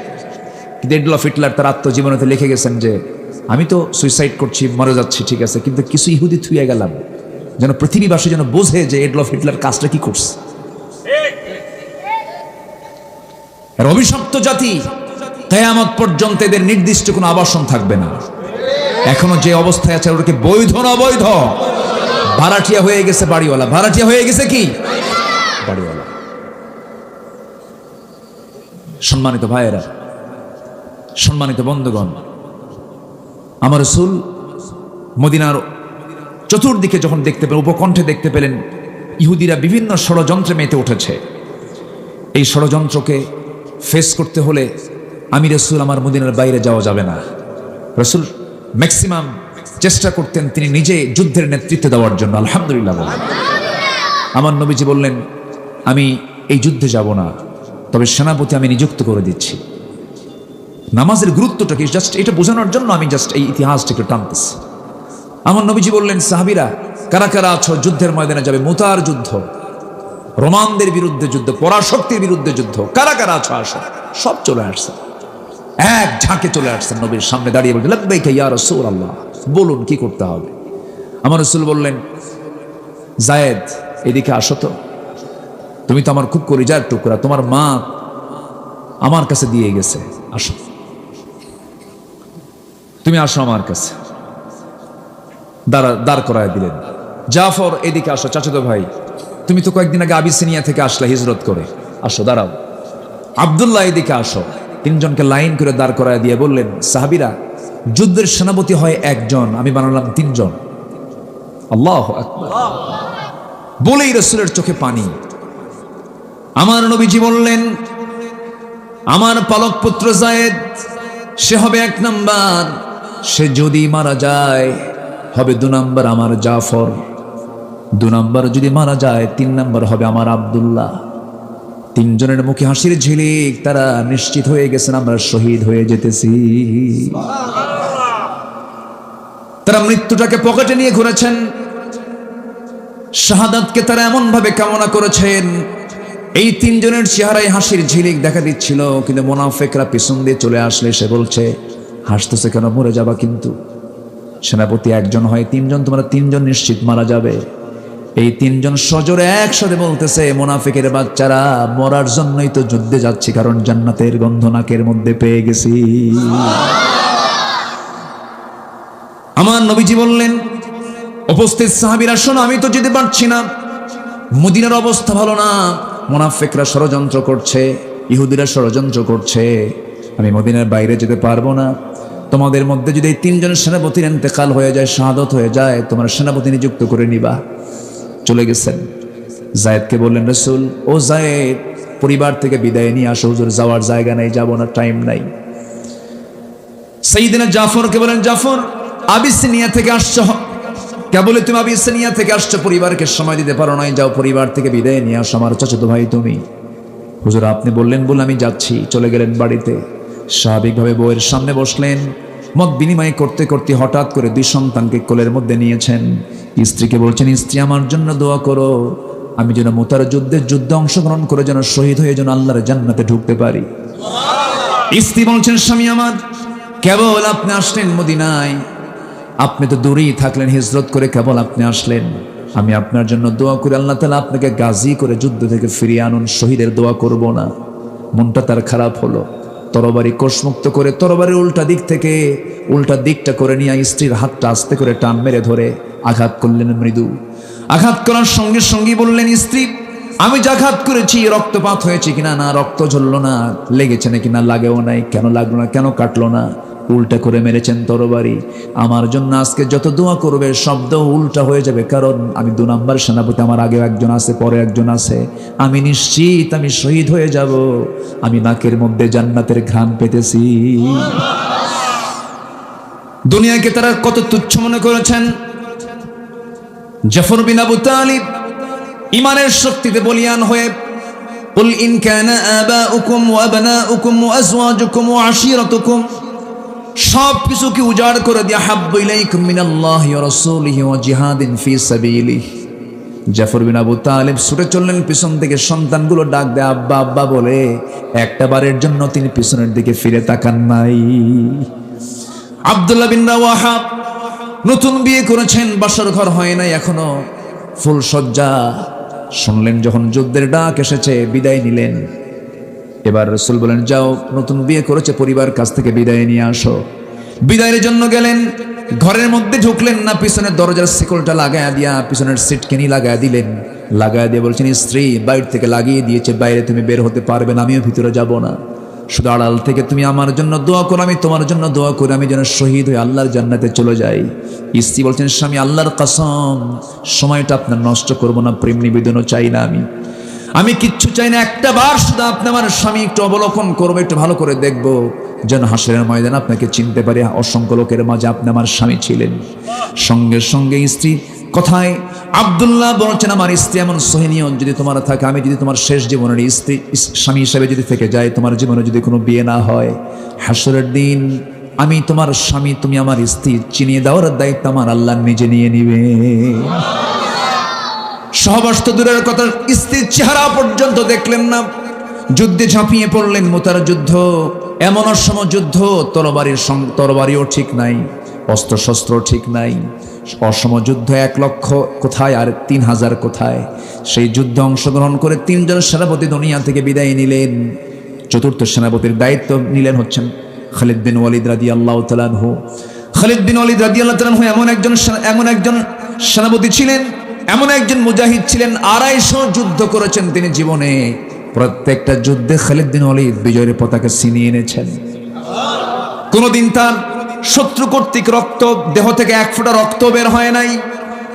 কিন্তু এডলফ হিটলার তার আত্মজীবনীতে লিখে গেছেন যে আমি তো সুইসাইড করছি, মরে যাচ্ছি, ঠিক আছে, কিন্তু কিছু ইহুদি থুয়ে গেলাম যেন পৃথিবীবাসী যেন বোঝে যে এডলফ হিটলার কাজটা কি করছে। এর অভিশপ্ত জাতি, কিয়ামত পর্যন্ত এদের নির্দিষ্ট কোনো আবাসন থাকবে না। এখনো যে অবস্থায় আছে ওটাকে বৈধ না অবৈধ? ভাড়াটিয়া হয়ে গেছে বাড়িওয়ালা। ভাড়াটিয়া হয়ে গেছে কি বাড়িওয়ালা। সম্মানিত ভাইয়েরা, সম্মানিত বন্ধুগণ, আমার রাসূল মদিনার চতুর্দিকে যখন দেখতে পেলেন, উপকণ্ঠে দেখতে পেলেন ইহুদিরা বিভিন্ন ষড়যন্ত্রে মেতে উঠেছে। এই ষড়যন্ত্রকে ফেস করতে হলে আমি রাসূল আমার মদিনার বাইরে যাওয়া যাবে না। রাসূল ম্যাক্সিমাম চেষ্টা করতেন তিনি নিজে যুদ্ধের নেতৃত্ব দেওয়ার জন্য। আলহামদুলিল্লাহ বলেন। আমার নবীজি বললেন আমি এই যুদ্ধে যাব না, তবে সেনাপতি আমি নিযুক্ত করে দিচ্ছি। নামাজের গুরুত্বটা কি জাস্ট এটা বোঝানোর জন্য আমি জাস্ট এই ইতিহাসটা একটু টানতেছি। আমার নবীজি বললেন সাহাবীরা কারা কারা আছো যুদ্ধের ময়দানে যাবে? মুতার যুদ্ধ, রোমানদের বিরুদ্ধে যুদ্ধ, পরাশক্তির বিরুদ্ধে যুদ্ধ, কারা কারা আছো আসো। সব চলে আসছে, এক ঝাঁকে চলে আসছেন নবীর সামনে দাঁড়িয়ে বললেন লাব্বাইকা ইয়া রাসূলুল্লাহ, বলুন কি করতে হবে। আমার রাসূল বললেন যায়েদ এদিকে আসো তো, তুমি তো আমার খুব কলিজার টুকরা, তোমার মা আমার কাছে দিয়ে গেছে, আসো তুমি আসো আমার কাছে। দাঁড় করায় দিলেন। জাফর এদিকে আসো, চাচাতো ভাই তুমি তো কয়েকদিন আগে আবিসিনিয়া থেকে আসলে হিজরত করে, আসো দাঁড়াও। আব্দুল্লাহ এদিকে আসো। 3 জনকে লাইন করে দাঁড় করায় দিয়ে বললেন সাহাবীরা যুদ্ধের সেনাপতি হয় 1 জন, আমি বানালাম 3 জন। আল্লাহু আকবার বলেই রাসূলের চোখে পানি। আমার নবীজি বললেন আমার পালক পুত্র যায়েদ সে হবে 1 নাম্বার, সে যদি মারা যায় হবে 2 নাম্বার আমার জাফর, 2 নাম্বার যদি মারা যায় 3 নাম্বার হবে আমার আব্দুল্লাহ। 3 জনের মুখে হাসির ঝিলিক, তারা নিশ্চিত হয়ে গেছেন আমরা শহীদ হয়ে যেতেছি। তারা মৃত্যুটাকে পকেটে নিয়ে ঘুরেছেন, শাহাদাতকে তারা এমন ভাবে কামনা করেছেন। এই 3 জনের চেহারায় হাসির ঝিলিক দেখা দিচ্ছিল, কিন্তু মুনাফিকরা পিছন দিয়ে চলে আসলে সে বলছে হাসতেছে কেন, মরে যাবা কিন্তু। সেনাপতি 1 জন হয় 3 জন, তোমরা 3 জন নিশ্চিত মারা যাবে। এই 3 জন সজোরে একসাথে বলতেছে মুনাফিকের বাচ্চারা মরার জন্যই তো যুদ্ধে যাচ্ছি, কারণ জান্নাতের গন্ধ নাকের মধ্যে পেয়ে গেছি। আমার নবীজি বললেন উপস্থিত সাহাবীরা শোনো, আমি তো যেতে পারছি না, মদিনার অবস্থা ভালো না, মুনাফিকরা ষড়যন্ত্র করছে, ইহুদিরা ষড়যন্ত্র করছে, আমি মদিনার বাইরে যেতে পারবো না। তোমাদের মধ্যে যদি এই 3 জনের সেনাপতির ইন্তেকাল হয়ে যায়, শাহাদত হয়ে যায়, তোমরা সেনাপতি নিযুক্ত করে নিবা। চলে গেছেন। যায়েদকে বললেন রাসূল ও যায়েদ পরিবার থেকে বিদায় নিয়ে আসো, হুজুর যাওয়ার জায়গা নাই, যাব না, টাইম নাই। সাইয়েদনা জাফরকে বলেন জাফর আবিসিনিয়া থেকে আসছো, কেবল তুমি আবিসিনিয়া থেকে আসছো, পরিবারকে সময় দিতে পারো নাই, যাও পরিবার থেকে বিদায় নিয়ে আসো, আমার চাচাতো ভাই তুমি। হুজুর আপনি বললেন বলে আমি যাচ্ছি। চলে গেলেন বাড়িতে, স্বাভাবিকভাবে বউয়ের সামনে বসলেন, মত বিনিময় করতে করতে হঠাৎ করে 2 সন্তানকে কোলের মধ্যে নিয়েছেন। স্ত্রীকে বলছেন স্ত্রী আমার জন্য দোয়া করো, আমি যেন মুতার যুদ্ধে অংশগ্রহণ করে যেন শহীদ হয়ে যেন আল্লাহর জান্নাতে ঢুকতে পারি। স্ত্রী বলছেন স্বামী আমার কেবল আপনি আসলেন মদিনায়, আপনি তো দূরেই থাকলেন হিজরত করে, কেবল আপনি আসলেন, আমি আপনার জন্য দোয়া করি আল্লাহ তাআলা আপনাকে গাজী করে যুদ্ধ থেকে ফিরিয়ে আনুন, শহীদের দোয়া করব না। মনটা তার খারাপ হলো। তরবারি কোষমুক্ত করে তরবারির উল্টা দিকটা করে নিয়ে স্ত্রীর হাতটা আস্তে করে টান মেরে ধরে আঘাত করলেন মৃদু। আঘাত করার সঙ্গে সঙ্গে বললেন, স্ত্রী আমি যে আঘাত করেছি রক্তপাত হয়েছে কিনা, না রক্ত ঝরলো না, লেগেছে নাকি, না লাগেও নাই, কেন লাগলো না, কেন কাটলো না, উল্টা করে মেরেছেন তরবারি। আমার জন্য আজকে যত দোয়া করবে শব্দ উল্টা হয়ে যাবে, কারণ আমি 2 নম্বর সেনাপতি, আমার আগে একজন আছে পরে একজন আছে, আমি নিশ্চিত আমি শহীদ হয়ে যাব, আমি নাকের মধ্যে জান্নাতের ঘ্রাণ পেতেছি। দুনিয়াকে তারা কত তুচ্ছ মনে করেছেন। জাফর বিন আবু তালিব ইমানের শক্তিতে বলিয়ান হয়ে কুল ইন কানা আবাউকুম ওয়া আবনাউকুম ওয়া আজওয়াজুকুম ওয়া আশিরাতুকুম সব কিছুকে উজাড় করে দিয়া হাব্বু ইলাইকুম মিনাল্লাহি ওয়া রাসূলিহি ওয়া জিহাদিন ফি সাবিলিহি। জাফর বিন আবু তালিব ছুটে চললেন, পিছন থেকে সন্তানগুলো ডাক দেয় আব্বা আব্বা বলে, একটা বারের জন্য তিনি পিছনের দিকে ফিরে তাকান নাই। আব্দুল্লাহ বিন রাওয়াহা নতুন বিয়ে করেছেন, বাসর ঘর হয় নাই এখনো, ফুল সজ্জা। শুনলেন যখন যুদ্ধের ডাক এসেছে, বিদায় নিলেন। এবার রাসূল বলেন, যাও, নতুন বিয়ে করেছে পরিবার কাছ থেকে বিদায় নিয়ে আসো। বিদায়ের জন্য গেলেন, ঘরের মধ্যে ঢুকলেন না, পিছনের দরজার শিকলটা লাগায়া দিয়া পিছনের সিটকেনি লাগায়া দিলেন। লাগায়া দিয়ে বলছেন, স্ত্রী বাইরে থেকে লাগিয়ে দিয়েছে, বাইরে তুমি বের হতে পারবে না, আমিও ভিতরে যাব না, শুধু আড়াল থেকে তুমি আমার জন্য দোয়া করো, আমি তোমার জন্য দোয়া করি, আমি যেন শহীদ হয়ে আল্লাহর জান্নাতে চলে যাই। স্ত্রী বলছেন, স্বামী আল্লাহর কসম সময়টা আপনার নষ্ট করবো না, প্রেম নিবেদনও চাই না, আমি কিচ্ছু চাই না, একটা বার শুধু আপনি আমার স্বামী একটু অবলোকন করবো, একটু ভালো করে দেখবো, যেন হাসরের ময়দানে আপনাকে চিনতে পারি, অসংখ্য লোকের মাঝে আপনি আমার স্বামী ছিলেন। সঙ্গে সঙ্গে স্ত্রী কথায় আব্দুল্লাহ বলছেন, আমার স্ত্রী এমন সহিনিয়ন যদি তোমার থাকে, আমি যদি তোমার শেষ জীবনের স্ত্রী স্বামী হিসেবে যদি থেকে যাই, তোমার জীবনে যদি কোনো বিয়ে না হয়, হাসরের দিন আমি তোমার স্বামী, তুমি আমার স্ত্রী, চিনিয়ে দেওয়ার দায়িত্ব আমার আল্লাহ নিজে নিয়ে নিবে। সহবাস তো দূরের কথা, স্ত্রীর চেহারা পর্যন্ত দেখলেন না। যুদ্ধে ঝাঁপিয়ে পড়লেন, মুতার যুদ্ধ, এমন অসম যুদ্ধ, তরবারিও ঠিক নাই, অস্ত্র শস্ত্র ঠিক নাই, অসম যুদ্ধ, 1 লক্ষ কোথায় আর 3000 কোথায়। সেই যুদ্ধে অংশগ্রহণ করে 3 জন সেনাপতি দুনিয়া থেকে বিদায় নিলেন। চতুর্থ সেনাপতির দায়িত্ব নিলেন হচ্ছেন খালিদ বিন ওয়ালিদ রাদিয়াল্লাহু তাআলা আনহু। খালিদ বিন ওয়ালিদ রাদিয়াল্লাহু তাআলা আনহু এমন একজন সেনাপতি ছিলেন, এমন একজন মুজাহিদ ছিলেন, 250 যুদ্ধ করেছেন তিনি জীবনে। প্রত্যেকটা যুদ্ধে খালিদ বিন ওয়ালিদ বিজয়ের পতাকা ছিনিয়ে এনেছেন। কোনদিন তার শত্রু কর্তৃক দেহ থেকে 1 ফোঁটা রক্ত বের হয় নাই।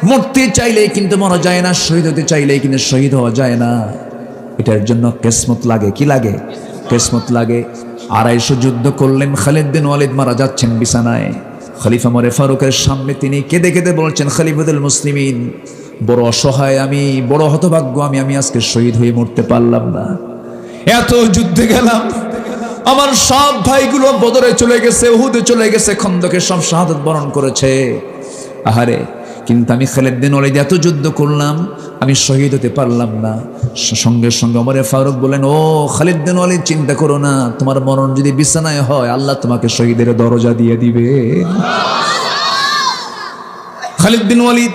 মরতে চাইলেই কিন্তু মরা যায় না, শহীদ হতে চাইলেই কিন্তু শহীদ হওয়া যায় না। এটার জন্য কিসমত লাগে, কি লাগে? কিসমত লাগে। 250 যুদ্ধ করলেন, খালিদ বিন ওয়ালিদ মারা যাচ্ছেন বিছানায়। খলিফা ওমর ফারুকের সামনে তিনি কেঁদে কেঁদে বলছেন, খলিফাতুল মুসলিমিন, বড় অসহায় আমি, বড় হতভাগ্য আমি আজকে শহীদ হয়ে মরতে পারলাম না। এত যুদ্ধে গেলাম, আমার সব ভাইগুলো বদরে চলে গেছে, উহুদে চলে গেছে, খন্দকে সব শাহাদাত বরণ করেছে। আহারে, কিন্তু আমি খালিদ বিন ওয়ালিদ এত যুদ্ধ করলাম, আমি শহীদ হতে পারলাম না। সঙ্গে সঙ্গে ওমর ফারুক বলেন, ও খালিদ বিন ওয়ালিদ, চিন্তা করো না, তোমার মরণ যদি বিছানায় হয়, আল্লাহ তোমাকে শহীদের দরজা দিয়ে দিবে। খালিদ বিন ওয়ালিদ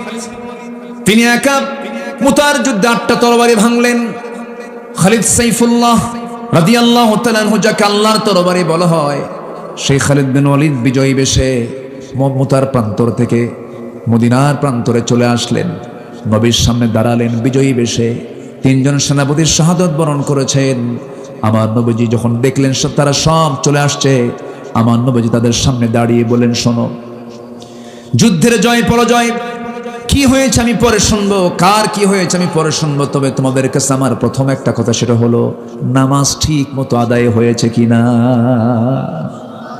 তিনি একা মুতার যুদ্ধে 8টা তরবারি ভাঙলেন। খালিদ সাইফুল্লাহ রাদিয়াল্লাহু তাআলা আনহু, যাকে আল্লাহর তরবারি বলা হয়, সেই খালিদ বিন ওয়ালিদ বিজয়ী বেশে মুতার প্রান্তর থেকে মদিনার প্রান্তরে চলে আসলেন। নবীর সামনে দাঁড়ালেন বিজয়ী বেশে। 3 জন সেনাপতির শাহাদাত বরণ করেছেন। আমার নবীজি যখন দেখলেন তারা সব চলে আসছে, আমার নবীজি তাদের সামনে দাঁড়িয়ে বলেন, শোনো, যুদ্ধের জয় পরাজয় কি হয়েছে আমি পরে শুনবো, কার কি হয়েছে আমি পরে শুনবো, তবে তোমাদের কাছে আমার প্রথম একটা কথা, সেটা হলো নামাজ ঠিক মতো আদায় হয়েছে কিনা।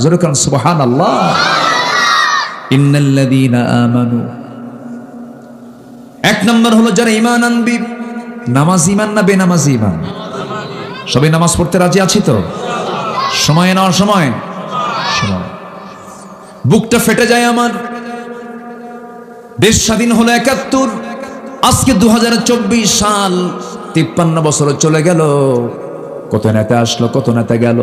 জোরে কারণ সুবহানাল্লাহ। ইন্নাল্লাযীনা আমানু, 1 নম্বর হলো যারা ঈমান আনবি। নামাজ ঈমান না বেনামাজি ঈমান? সবাই নামাজ পড়তে রাজি আছি তো? সময় নেওয়ার সময় বুকটা ফেটে যায় আমার। দেশ স্বাধীন হলো 71, আজকে 2024 সাল, 53 বছর চলে গেল। কত নেতা আসলো, কত নেতা গেল,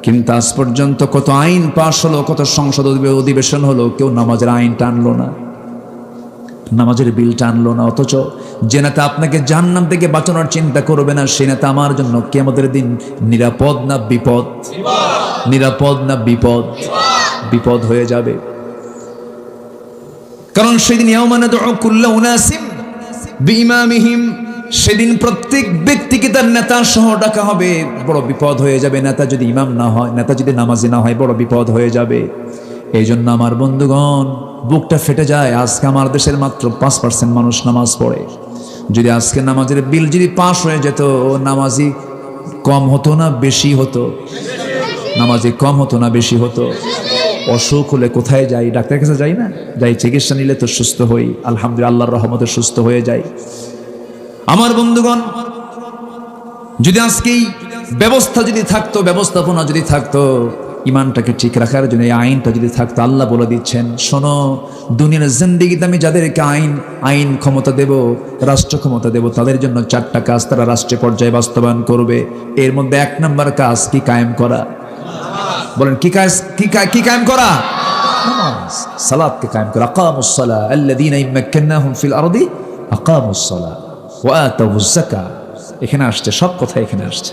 কিন্তু আজ পর্যন্ত কত আইন পাশ হলো, কত সংসদ অধিবেশন হলো, কেউ নামাজের আইন টানলো না, নামাজের বিল টানলো না। অথচ যে নেতা আপনাকে জাহান্নাম থেকে বাঁচানোর চিন্তা করবে না, সেই নেতা আমার জন্য কিয়ামতের দিন নিরাপদ না বিপদ? নিরাপদ না বিপদ? বিপদ হয়ে যাবে। কারণ সেদিন ইয়াউমা নাদউ কুল্লা উনাসিম বিইমামিহিম, সেদিন প্রত্যেক ব্যক্তিকে তার নেতা সহ ডাকা হবে। বড় বিপদ হয়ে যাবে, নেতা যদি ইমাম না হয়, নেতা যদি নামাজি না হয়, বড় বিপদ হয়ে যাবে। এই জন্য আমার বন্ধুগণ, বুকটা ফেটে যায়। আজকে আমার দেশের মাত্র 5% মানুষ নামাজ পড়ে। যদি আজকে নামাজের বিল যদি পাস হয়ে যেত, নামাজি কম হতো না বেশি হতো? নামাজি কম হতো না বেশি হতো? অসুখ হলে কোথায় যাই? ডাক্তারের কাছে যাই না? যাই, চিকিৎসা নিলে তো সুস্থ হই, আলহামদুলিল্লাহ, আল্লাহর রহমতে সুস্থ হয়ে যাই। আমার বন্ধুগণ, যদি আজকেই ব্যবস্থা যদি থাকতো, ব্যবস্থাপনা যদি থাকতো, ইমানটাকে ঠিক রাখার জন্য এই আইনটা যদি থাকতো, আল্লাহ বলে দিচ্ছেন, শোনো, দুনিয়ার জিন্দেগিতে আমি যাদেরকে আইন ক্ষমতা দেব, রাষ্ট্র ক্ষমতা দেব, তাদের জন্য 4টা কাজ তারা রাষ্ট্রীয় পর্যায়ে বাস্তবায়ন করবে। এর মধ্যে 1 নম্বর কাজ কি? কায়েম করা। বলেন কি কাজ? কি কায়েম করা? নামাজ, সালাতকে কায়েম করা। আকামুস সালাহ আল্লাযীনা ইম্মাক্কান্নাহুম ফিল আরদি আকামুস সালাহ ওয়া আতাউজ যাকাত। এখানে আসছে, সব কথা এখানে আসছে।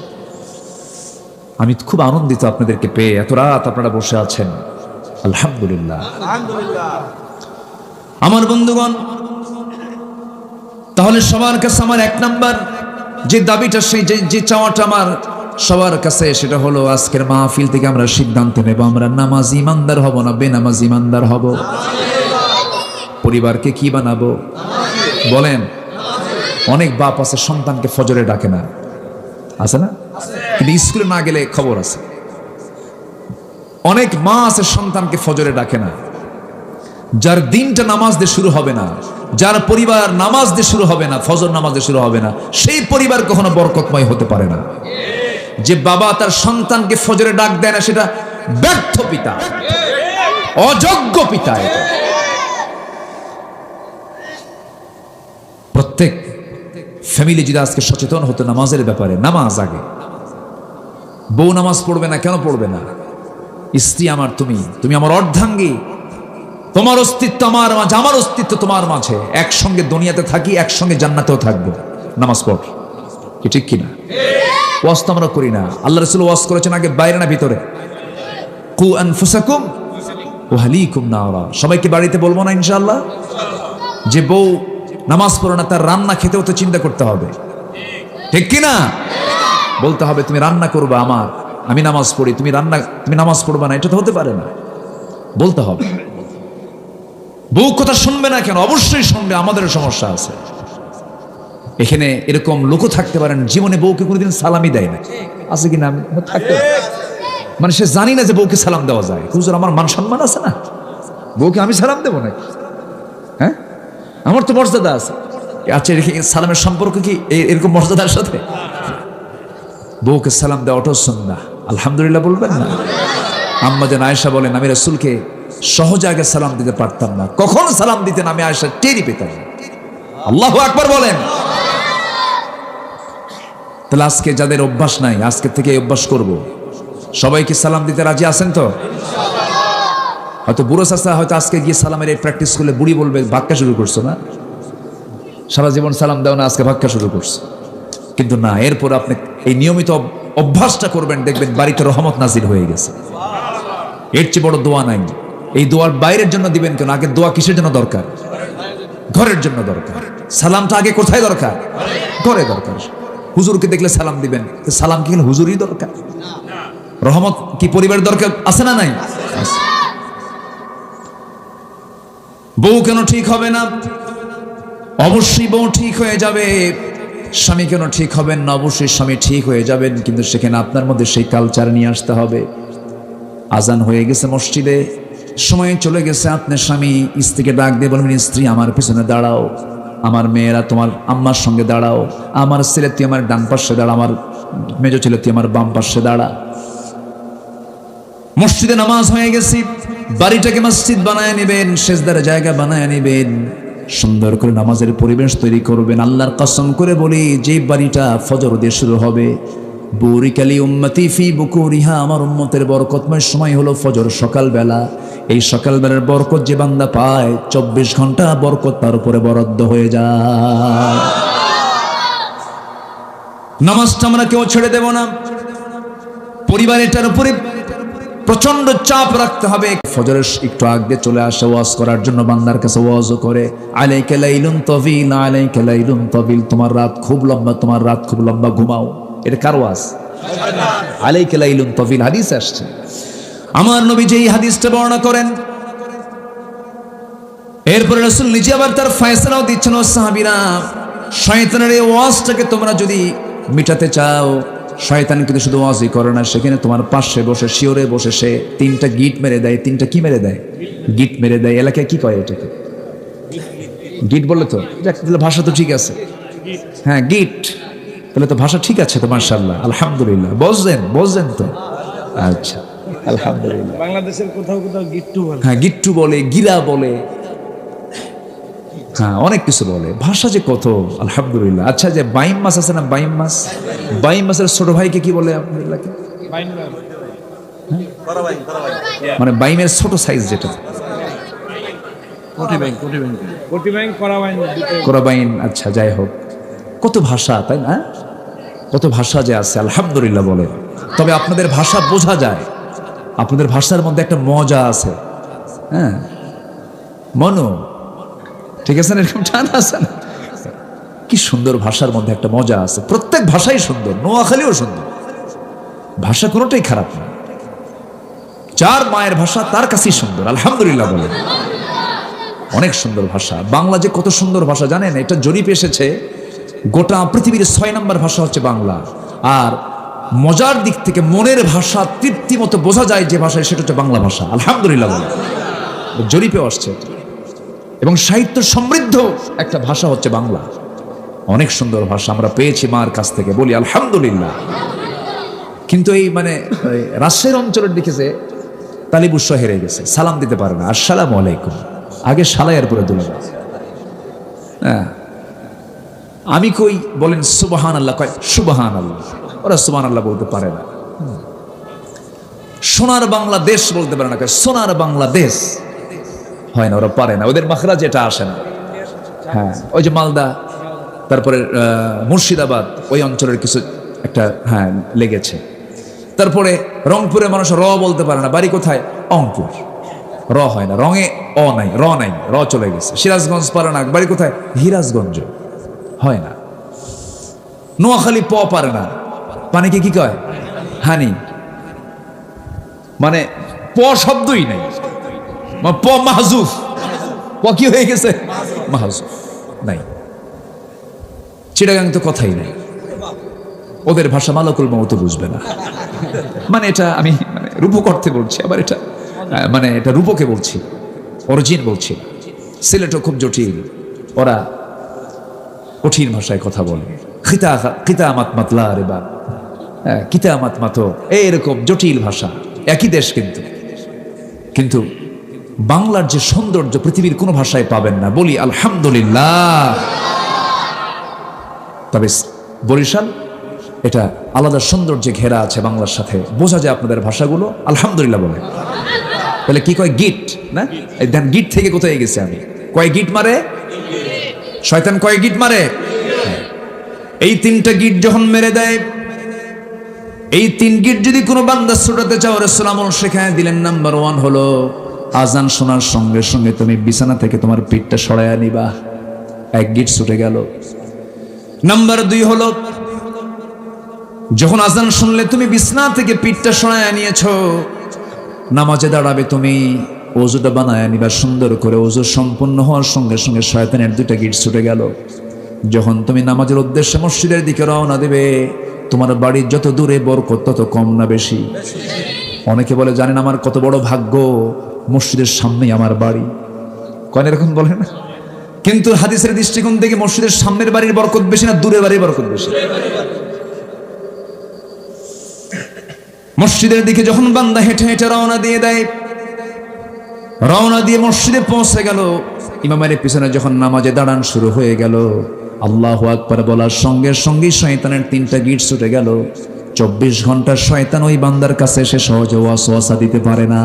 আমি খুব আনন্দিত আপনাদেরকে পেয়ে। এত রাত আপনারা বসে আছেন, আলহামদুলিল্লাহ। আমার বন্ধুগণ, তাহলে সবার কাছে আমার 1 নাম্বার যে দাবিটা, সেই যে চাওয়াটা আমার সবার কাছে, সেটা হলো আজকের মাহফিল থেকে আমরা সিদ্ধান্ত নেব, আমরা নামাজি ইমানদার হব না বেনামাজি ইমানদার হব। পরিবারকে কি বানাবো? বলেন। অনেক বাপ আছে সন্তানকে ফজরে ডাকে না, আছে না? কিন্তু স্কুলে না গেলে খবর আছে। অনেক মা আছে সন্তানকে ফজরে ডাকে না। যার দিনটা নামাজ দিয়ে শুরু হবে না, যার পরিবার নামাজ দিয়ে শুরু হবে না, ফজর নামাজ দিয়ে শুরু হবে না, সেই পরিবার কখনো বরকতময় হতে পারে না। যে বাবা তার সন্তানকে ফজরে ডাক দেয় না, সেটা ব্যর্থ পিতা, অযোগ্য পিতা। প্রত্যেক ফ্যামিলি যদি আজকে সচেতন হতো নামাজের ব্যাপারে, নামাজ আগে। বউ নামাজ পড়বে না, কেন পড়বে না? স্ত্রী আমার, তুমি আমার অর্ধাঙ্গী, তোমার অস্তিত্ব আমার মাঝে, আমার অস্তিত্ব তোমার মাঝে, একসঙ্গে দুনিয়াতে থাকি, একসঙ্গে জান্নাতেও থাকবো। নামাজ পড়, কি ঠিক কিনা? ওয়াজ তো আমরা করি না। আল্লাহ রাসূল ওয়াজ করেছেন আগে বাইরে না ভিতরে? কু আনফুসাকুম ওয়া আহলিকুম নারা। সবাইকে বাড়িতে বলবো না ইনশাআল্লাহ? যে বউ নামাজ পড়ে না, তার রান্না খেতেও তো চিন্তা করতে হবে, ঠিক কিনা? বলতে হবে, তুমি রান্না করবা আমার, আমি নামাজ পড়ি, তুমি নামাজ পড়বা না, এটা তো হতে পারে না। বলতে হবে। বউ কথা শুনবে না কেন? অবশ্যই শুনবে, আমাদের সমস্যা আছে। এখানে এরকম লোকও থাকতে পারেন জীবনে বউকে কোনোদিন সালামই দেয় না, আছে কিনা? থাকতে, মানে সে জানি না যে বউকে সালাম দেওয়া যায়। হুজুর, আমার মান সম্মান আছে না, বউকে আমি সালাম দেবো নাকি? হ্যাঁ, আমার তো মর্যাদা আছে। আচ্ছা, সালামের সম্পর্ক কি এরকম মর্যাদার সাথে? বউকে সালাম দেওয়াটাও সুন্নাহ, আলহামদুলিল্লাহ বলবেন না? আম্মা জান আয়েশা বলেন, আমি রাসূলকে সহজে আগে সালাম দিতে পারতাম না, কখন সালাম দিতেন আমি আয়েশা টেরই পেতাম। আল্লাহু আকবার বলেন। তাহলে আজকে যাদের অভ্যাস নাই, আজকে থেকে অভ্যাস করব। সবাইকে সালাম দিতে রাজি আছেন তো? হয়তো বুড়ো চাচা হয়তো আজকে গিয়ে সালামের এই প্র্যাকটিস করলে বুড়ি বলবে, ভাক্কা শুরু করছো না, সারা জীবন সালাম দাও না, আজকে ভাক্কা শুরু করছো। কিন্তু না, এরপর আপনি এই নিয়মিত অভ্যাসটা করবেন, দেখবেন বাড়িতে রহমত নাজির হয়ে গেছে। এর চেয়ে বড় দোয়া নাই। এই দোয়ার বাইরের জন্য দিবেন কেন? আগে দোয়া কিসের জন্য দরকার? ঘরের জন্য দরকার। সালামটা আগে কোথায় দরকার? ঘরে দরকার। হুজুরকে দেখলে সালাম দিবেন, সালাম কি হুজুরই দরকার? রহমত কি পরিবার দরকার আছে না নাই? বউ কেন ঠিক হবে না? অবশ্যই বউ ঠিক হয়ে যাবে। স্বামী কেন ঠিক হবেন না? অবশ্যই স্বামী ঠিক হয়ে যাবেন, কিন্তু সেখানে আপনার মধ্যে সেই কালচার নিয়ে আসতে হবে। আজান হয়ে গেছে মসজিদে, সময় চলে গেছে, আপনার স্বামী স্ত্রীকে ডাক দিয়ে বলবেন, স্ত্রী আমার পিছনে দাঁড়াও, আমার মেয়েরা তোমার আম্মার সঙ্গে দাঁড়াও, আমার ছেলে তুই আমার ডান পাশে দাঁড়া, আমার মেজো ছেলে তুই আমার বাম পাশে দাঁড়া। মসজিদে নামাজ হয়ে গেছি, বাড়িটাকে মসজিদ বানায় নেবেন, সেজদার জায়গা বানায় নেবেন, সুন্দর করে নামাজের পরিবেশ তৈরি করবেন। আল্লাহর কসম করে বলি, যে বাড়িটা ফজর দিয়ে শুরু হবে, বুরিকালি উম্মতি ফি বুকুরিহা, আমার উম্মতের বরকতময় সময় হলো ফজর, সকালবেলা। এই সকালবেলার বরকত যে বান্দা পায় 24 ঘন্টা বরকত তার উপরে বরাদ্দ হয়ে যায়। নামাজটা আমরা কেউ ছেড়ে দেব না। পরিবারের উপরে প্রচন্ড চাপ রাখতে হবে। ফজরের একটু আগে চলে আসে ওয়াজ করার জন্য, বান্দার কাছে ওয়াজও করে, আলাইকা লাইলুন তাবিল, আলাইকা লাইলুন তাবিল, তোমার রাত খুব লম্বা, তোমার রাত খুব লম্বা, ঘুমাও। এটা কার ওয়াজ? আলাইকা লাইলুন তাবিল হাদিস আসছে। আমার নবী যে এই হাদিসটা বর্ণনা করেন, এরপরে রাসূল নিজে আবার তার ফয়সালাও দিচ্ছেন, ও সাহাবীরা, শয়তানের এই ওয়াজটাকে তোমরা যদি মিটাতে চাও, শয়তান কিন্তু শুধু ওয়াজই করে না, সেখানে তোমার পাশে বসে শিওরে বসে সে 3টা গিট মেরে দেয়। 3টা কি মেরে দেয়? গিট মেরে দেয়। এলাকায় কি কয় এটাকে? গিট বলে তো? তাহলে ভাষা তো ঠিক আছে। হ্যাঁ, গিট। তাহলে তো ভাষা ঠিক আছে তো, মাশাআল্লাহ, আলহামদুলিল্লাহ। বুঝছেন তো? আচ্ছা, আলহামদুলিল্লাহ। বাংলাদেশের কোথাও কোথাও গিট্টু বলে। হ্যাঁ, গিট্টু বলে, গিরা বলে, হ্যাঁ অনেক কিছু বলে। ভাষা যে কত, আলহামদুলিল্লাহ। আচ্ছা, যে বাইম মাছ আছে না, বাইম মাছ, বাইম মাছের ছোট ভাইকে কি বলে আপনাদের এলাকায়? মানে বাইমের ছোট সাইজ যেটা, কোরাবাইন। আচ্ছা, যাই হোক, কত ভাষা, তাই না? কত ভাষা যে আছে, আলহামদুলিল্লাহ বলে। তবে আপনাদের ভাষা বোঝা যায়, আপনাদের ভাষার মধ্যে একটা মজা আছে। হ্যাঁ, মনো, ঠিক আছে না? এরকম টান আছে না? কি সুন্দর ভাষার মধ্যে একটা মজা আছে। প্রত্যেক ভাষাই সুন্দর, নোয়াখালীও সুন্দর। ভাষা কোনোটাই খারাপ না। যার মায়ের ভাষা তার কাছেই সুন্দর, আলহামদুলিল্লাহ বলে। অনেক সুন্দর ভাষা। বাংলা যে কত সুন্দর ভাষা জানেন? এটা জরিপ এসেছে, গোটা পৃথিবীর 6 নম্বর ভাষা হচ্ছে বাংলা। আর মজার দিক থেকে মনের ভাষা তৃপ্তি মতো বোঝা যায় যে ভাষায়, সেটা হচ্ছে বাংলা ভাষা, আলহামদুলিল্লাহ বলে। জরিপে আসছে। এবং সাহিত্য সমৃদ্ধ একটা ভাষা হচ্ছে বাংলা। অনেক সুন্দর ভাষা আমরা পেয়েছি মার কাছ থেকে, বলি আলহামদুলিল্লাহ। কিন্তু এই মানে রাজশাহীর অঞ্চলের দিকে যে তালিবুস্য হেরে গেছে, সালাম দিতে পারে না, আসসালামু আলাইকুম, আগে সালাইয়ের পরে দুলা। হ্যাঁ, আমি কই বলেন সুবহান আল্লাহ, কয় সুবহান আল্লাহ, ওরা সুবহান আল্লাহ বলতে পারে না। সোনার বাংলাদেশ বলতে পারে না, কয় সোনার বাংলাদেশ হয় না, ওরা পারে না, ওদের মাখরাজ এটা আসে না। হ্যাঁ, ওই যে মালদা, তারপরে মুর্শিদাবাদ, ওই অঞ্চলের কিছু একটা হ্যাঁ লেগেছে। তারপরে রংপুরের মানুষ র বলতে পারে না, বাড়ি কোথায়? অংপুর, র হয় না, রঙে অ নাই, র নাই, র চলে গেছে। সিরাজগঞ্জ পারে না, বাড়ি কোথায়? হিরাজগঞ্জ, হয় না। নোয়াখালী প পারে না, পানিকে কি কয়? হানি। মানে প শব্দই নাই, প মাহজুফ, প কি হয়ে গেছে? মাহজুফ নাই। চিটাগাং তো কথাই নাই, ওদের ভাষা মালাকুল মউত বুঝবে না। মানে এটা আমি মানে রূপক অর্থে বলছি, আবার এটা মানে এটা রূপকে বলছি, অরিজিন বলছি। সিলেটও খুব জটিল, ওরা কঠিন ভাষায় কথা বলে। কিতামাত মাতলা রে বা, কিতামাত মাতো, এরকম জটিল ভাষা। একই দেশ কিন্তু বাংলার যে সৌন্দর্য পৃথিবীর কোনো ভাষায় পাবেন না, বলি আলহামদুলিল্লাহ। তবে বরিশাল এটা আলাদা সৌন্দর্যে ঘেরা আছে বাংলার সাথে, বোঝা যায় আপনাদের ভাষাগুলো, আলহামদুলিল্লাহ বলে। তাহলে কি কয়? গিট না? এই দেন, গিট থেকে কোথায় গেছে আমি? কয় গিট মারে শয়তান, কয় গিট মারে? এই 3টা গিট যখন মেরে দেয়, এই 3 গিট যদি কোনো বান্দা ছুটাতে চাও, রাসূল আমল শেখায় দিলেন। নাম্বার 1 হলো আজান শোনার সঙ্গে সঙ্গে তুমি বিছানা থেকে তোমার পিঠটা সরাইয়া নিবা, 1 গিট ছুটে গেল। নাম্বার 2 হলো যখন আজান শুনলে তুমি বিছানা থেকে পিঠটা সরাইয়া নিয়েছো, নামাজে দাঁড়াবে, তুমি ওযুটা বানায় নিবা সুন্দর করে। ওযু সম্পূর্ণ হওয়ার সঙ্গে সঙ্গে শয়তানের 2টা গিট ছুটে গেল। যখন তুমি নামাজের উদ্দেশ্যে মসজিদের দিকে রওনা দেবে, তোমার বাড়ির যত দূরে বরকত তত কম না বেশি? অনেকে বলে, জানেন আমার কত বড় ভাগ্য, মসজিদের সামনেই আমার বাড়ি। কেন এরকম বলে না? কিন্তু হাদিসের দৃষ্টিকোণ থেকে মসজিদের সামনের বাড়ির বরকত বেশি না দূরের বাড়ির বরকত বেশি? মসজিদের দিকে যখন বান্দা হেঁটে হেঁটে রওনা দিয়ে দেয়, রওনা দিয়ে মসজিদে পৌঁছে গেল, ইমামের পিছনে যখন নামাজে দাঁড়ান শুরু হয়ে গেল, আল্লাহু আকবার বলার সঙ্গে সঙ্গে শয়তানের 3টা গিট ছুটে গেল। 24 ঘন্টা শয়তান ওই বান্দার কাছে এসে সহজে ওয়াসওয়াসা দিতে পারে না।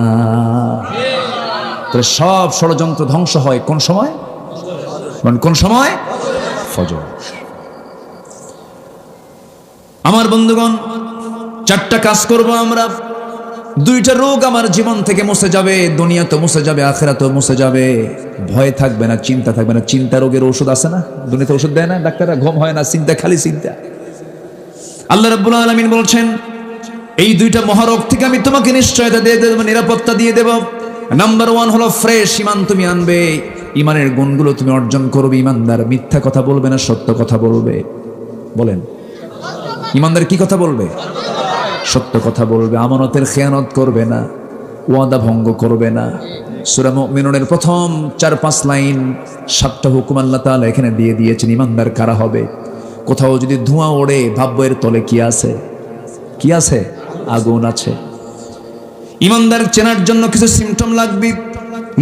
তাহলে সব ষড়যন্ত্র ধ্বংস হয় কোন সময়? কোন সময়? ফজর। আমার বন্ধুগণ, 4টা কাজ করব আমরা। 2টা রোগ আমার জীবন থেকে মুছে যাবে, দুনিয়া তো মুছে যাবে, আখিরাত তো মুছে যাবে। ভয় থাকবে না, চিন্তা থাকবে না। চিন্তা রোগের ওষুধ আছে না? দুনিয়াতে ওষুধ দেয় না ডাক্তাররা? ঘুম হয় না, চিন্তা, খালি চিন্তা। আল্লাহ রাব্বুল আলামিন বলছেন, এই 2টা মহারোগ থেকে আমি তোমাকে নিশ্চয়তা দিয়ে দেব, নিরাপত্তা দিয়ে দেব। নাম্বার 1 হলো ফ্রেশ ঈমান তুমি আনবে, ঈমানের গুণগুলো তুমি অর্জন করবে। ঈমানদার মিথ্যা কথা বলবে না, সত্য কথা বলবে। বলেন, ঈমানদার কি কথা বলবে? সত্য কথা বলবে। আমানতের খেয়ানত করবে না, ওয়াদা ভঙ্গ করবে না। সূরা মুমিনুনের প্রথম 4-5 লাইন 7টা হুকুম আল্লাহ তাআলা এখানে দিয়ে দিয়েছেন। ঈমানদার কারা হবে? কোথাও যদি ধোঁয়া ওড়ে, ভাববো এর তলে কি আছে? কি আছে? আগুন আছে। ঈমানদার চেনার জন্য কিছু সিম্পটম লাগবে।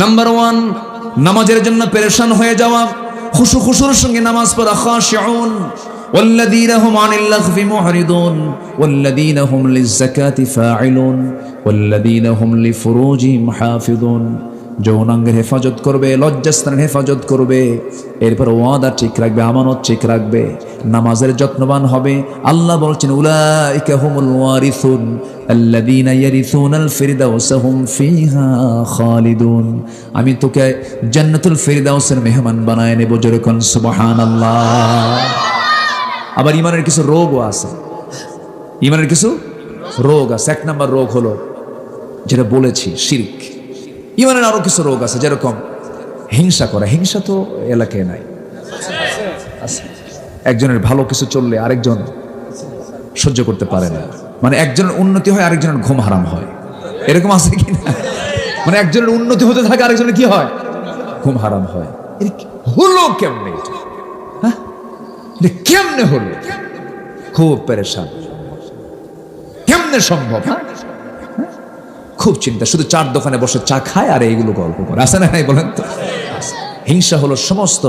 নাম্বার 1, নামাজের জন্য পেরেশান হয়ে যাওয়া, খুশুর সঙ্গে নামাজ পড়া। খাশিউন والذين هم عن اللغو معرضون والذين هم للزكاة فاعلون والذين هم لفروجهم حافظون। যৌনাঙ্গের হেফাজত করবে, লজ্জাস্থানের হেফাজত করবে, এরপর ওয়াদা ঠিক রাখবে, আমানত ঠিক রাখবে, নামাজের যত্নবান হবে। আল্লাহ বলছেন, উলাইকা হুমুল ওয়ারিসুন আল্লাযীনা ইয়ারিসুনাল ফিরদাউসা হুম ফিহা খালিদুন। আমি তোকে জান্নাতুল ফিরদাউসের মেহমান বানায় নেব। জোরে কোন সুবহানাল্লাহ। আবার ঈমানের কিছু রোগও আছে। ঈমানের কিছু রোগ আছে। 1 নম্বর রোগ হলো যেটা বলেছি, শিরক। ঈমানের আরো কিছু রোগ আছে, যেরকম হিংসা করা। হিংসা তো এলাকায় নাই, আছে। একজনের ভালো কিছু চললে আরেকজন সহ্য করতে পারে না। মানে একজনের উন্নতি হয়, আরেকজনের ঘুম হারাম হয়। এরকম আছে কি না? মানে একজনের উন্নতি হতে থাকে, আরেকজনের কি হয়? ঘুম হারাম হয়। হলো কেমনে? হ্যাঁ, কেমনে হলো? খুব পেরেশান। কেমনে সম্ভব? খুব চিন্তা। শুধু চার দোকানে বসে চা খায় আর এইগুলো গল্প করে। আছে না? বলেন তো। হিংসা হলো সমস্ত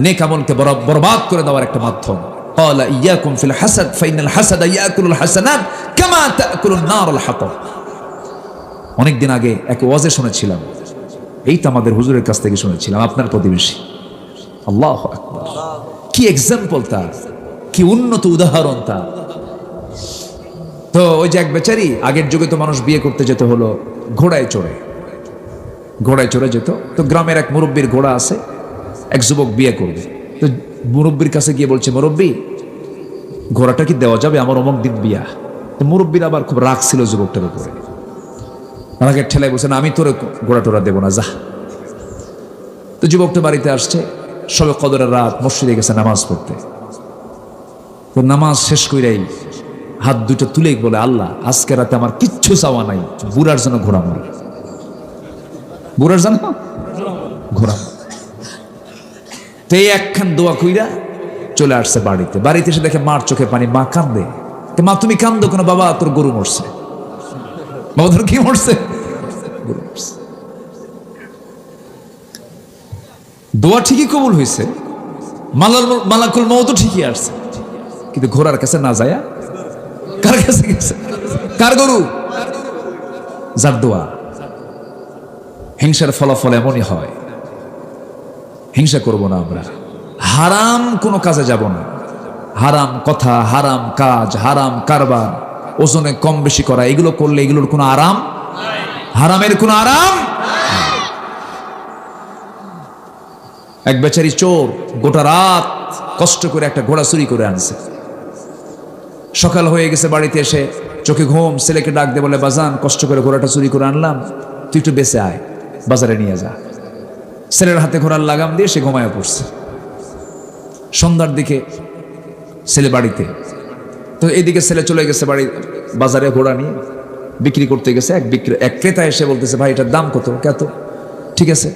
নেক আমলকে বরবাদ করে দেওয়ার একটা মাধ্যম। ক্বালা ইয়াকুম ফিল হাসাদ ফাইনাল হাসাদা ইয়াকুলুল হাসানাত কামা তাকুলুন নারুল হাতাব। অনেকদিন আগে এক ওয়াজে শুনেছিলাম, এই তো আমাদের হুজুরের কাছ থেকে শুনেছিলাম, আপনার প্রতিবেশী। আল্লাহু আকবার, কি এক্সাম্পল তার, কি উন্নত উদাহরণ তার। তো ওই যে এক বেচারি, আগের যুগে তো মানুষ বিয়ে করতে যেতে হলো ঘোড়ায় চড়ে যেত। তো গ্রামের এক মুরব্বীর ঘোড়া আছে, এক যুবক বিয়ে করবে। তো মুরব্বীর কাছে গিয়ে বলছে, মুরব্বী ঘোড়াটা কি দেওয়া যাবে? আমার অমুক দিন বিয়া। তো মুরব্বীর আবার খুব রাগ ছিল যুবকটার উপরে। রাগের ঠেলায় বলছে, না আমি তোর ঘোড়া টোড়া দেবো না, যা। তো যুবকটা বাড়িতে আসছে, সবে কদরের রাত, মসজিদে গেছে নামাজ পড়তে। তো নামাজ শেষ কইরাই হাত দুটো তুলে বলে, আল্লাহ আজকে রাতে আমার কিচ্ছু চাওয়া নাই, বুড়ার জন্য ঘোড়া মার। বুড়ার জন্য ঘোড়া। তো এই একখান দোয়া কইরা চলে আসছে বাড়িতে। বাড়িতে এসে দেখে মার চোখে পানি। মা কান্দে। মা তুমি কান্দো কেন? বাবা তোর গরু মরছে। বাবা তোর কি মরছে? গরু মরছে। দোয়া ঠিকই কবুল হয়েছে, মালাকুল মওতও ঠিকই আসছে, কিন্তু ঘোড়ার কাছে না যায়া কার কাছে গেছে? কার গরু? যার দোয়া। হিংসার ফলাফল এমনই হয়। হিংসা করব না আমরা। হারাম কোনো কাজে যাব না। হারাম কথা, হারাম কাজ, হারাম কারবার, ওজনে কম বেশি করা, এগুলো করলে এগুলোর কোনো আরাম, হারামের কোনো আরাম। এক বেচারি চোর গোটা রাত কষ্ট করে একটা ঘোড়া চুরি করে আনছে। সকাল হয়ে গেছে, বাড়িতে এসে চোখে ঘুম, ছেলেকে ডাক দিয়ে বলে, বাজান কষ্ট করে ঘোড়াটা চুরি করে আনলাম, তুই একটু বেঁচে আয়, বাজারে নিয়ে যা। ছেলের হাতে ঘোড়ার লাগাম দিয়ে সে ঘুমায় পড়ছে। সন্ধ্যার দিকে ছেলে বাড়িতে, তো এইদিকে ছেলে চলে গেছে বাজারে ঘোড়া নিয়ে বিক্রি করতে গেছে। এক ক্রেতা এসে বলতেছে, ভাই এটার দাম কত? কত? ঠিক আছে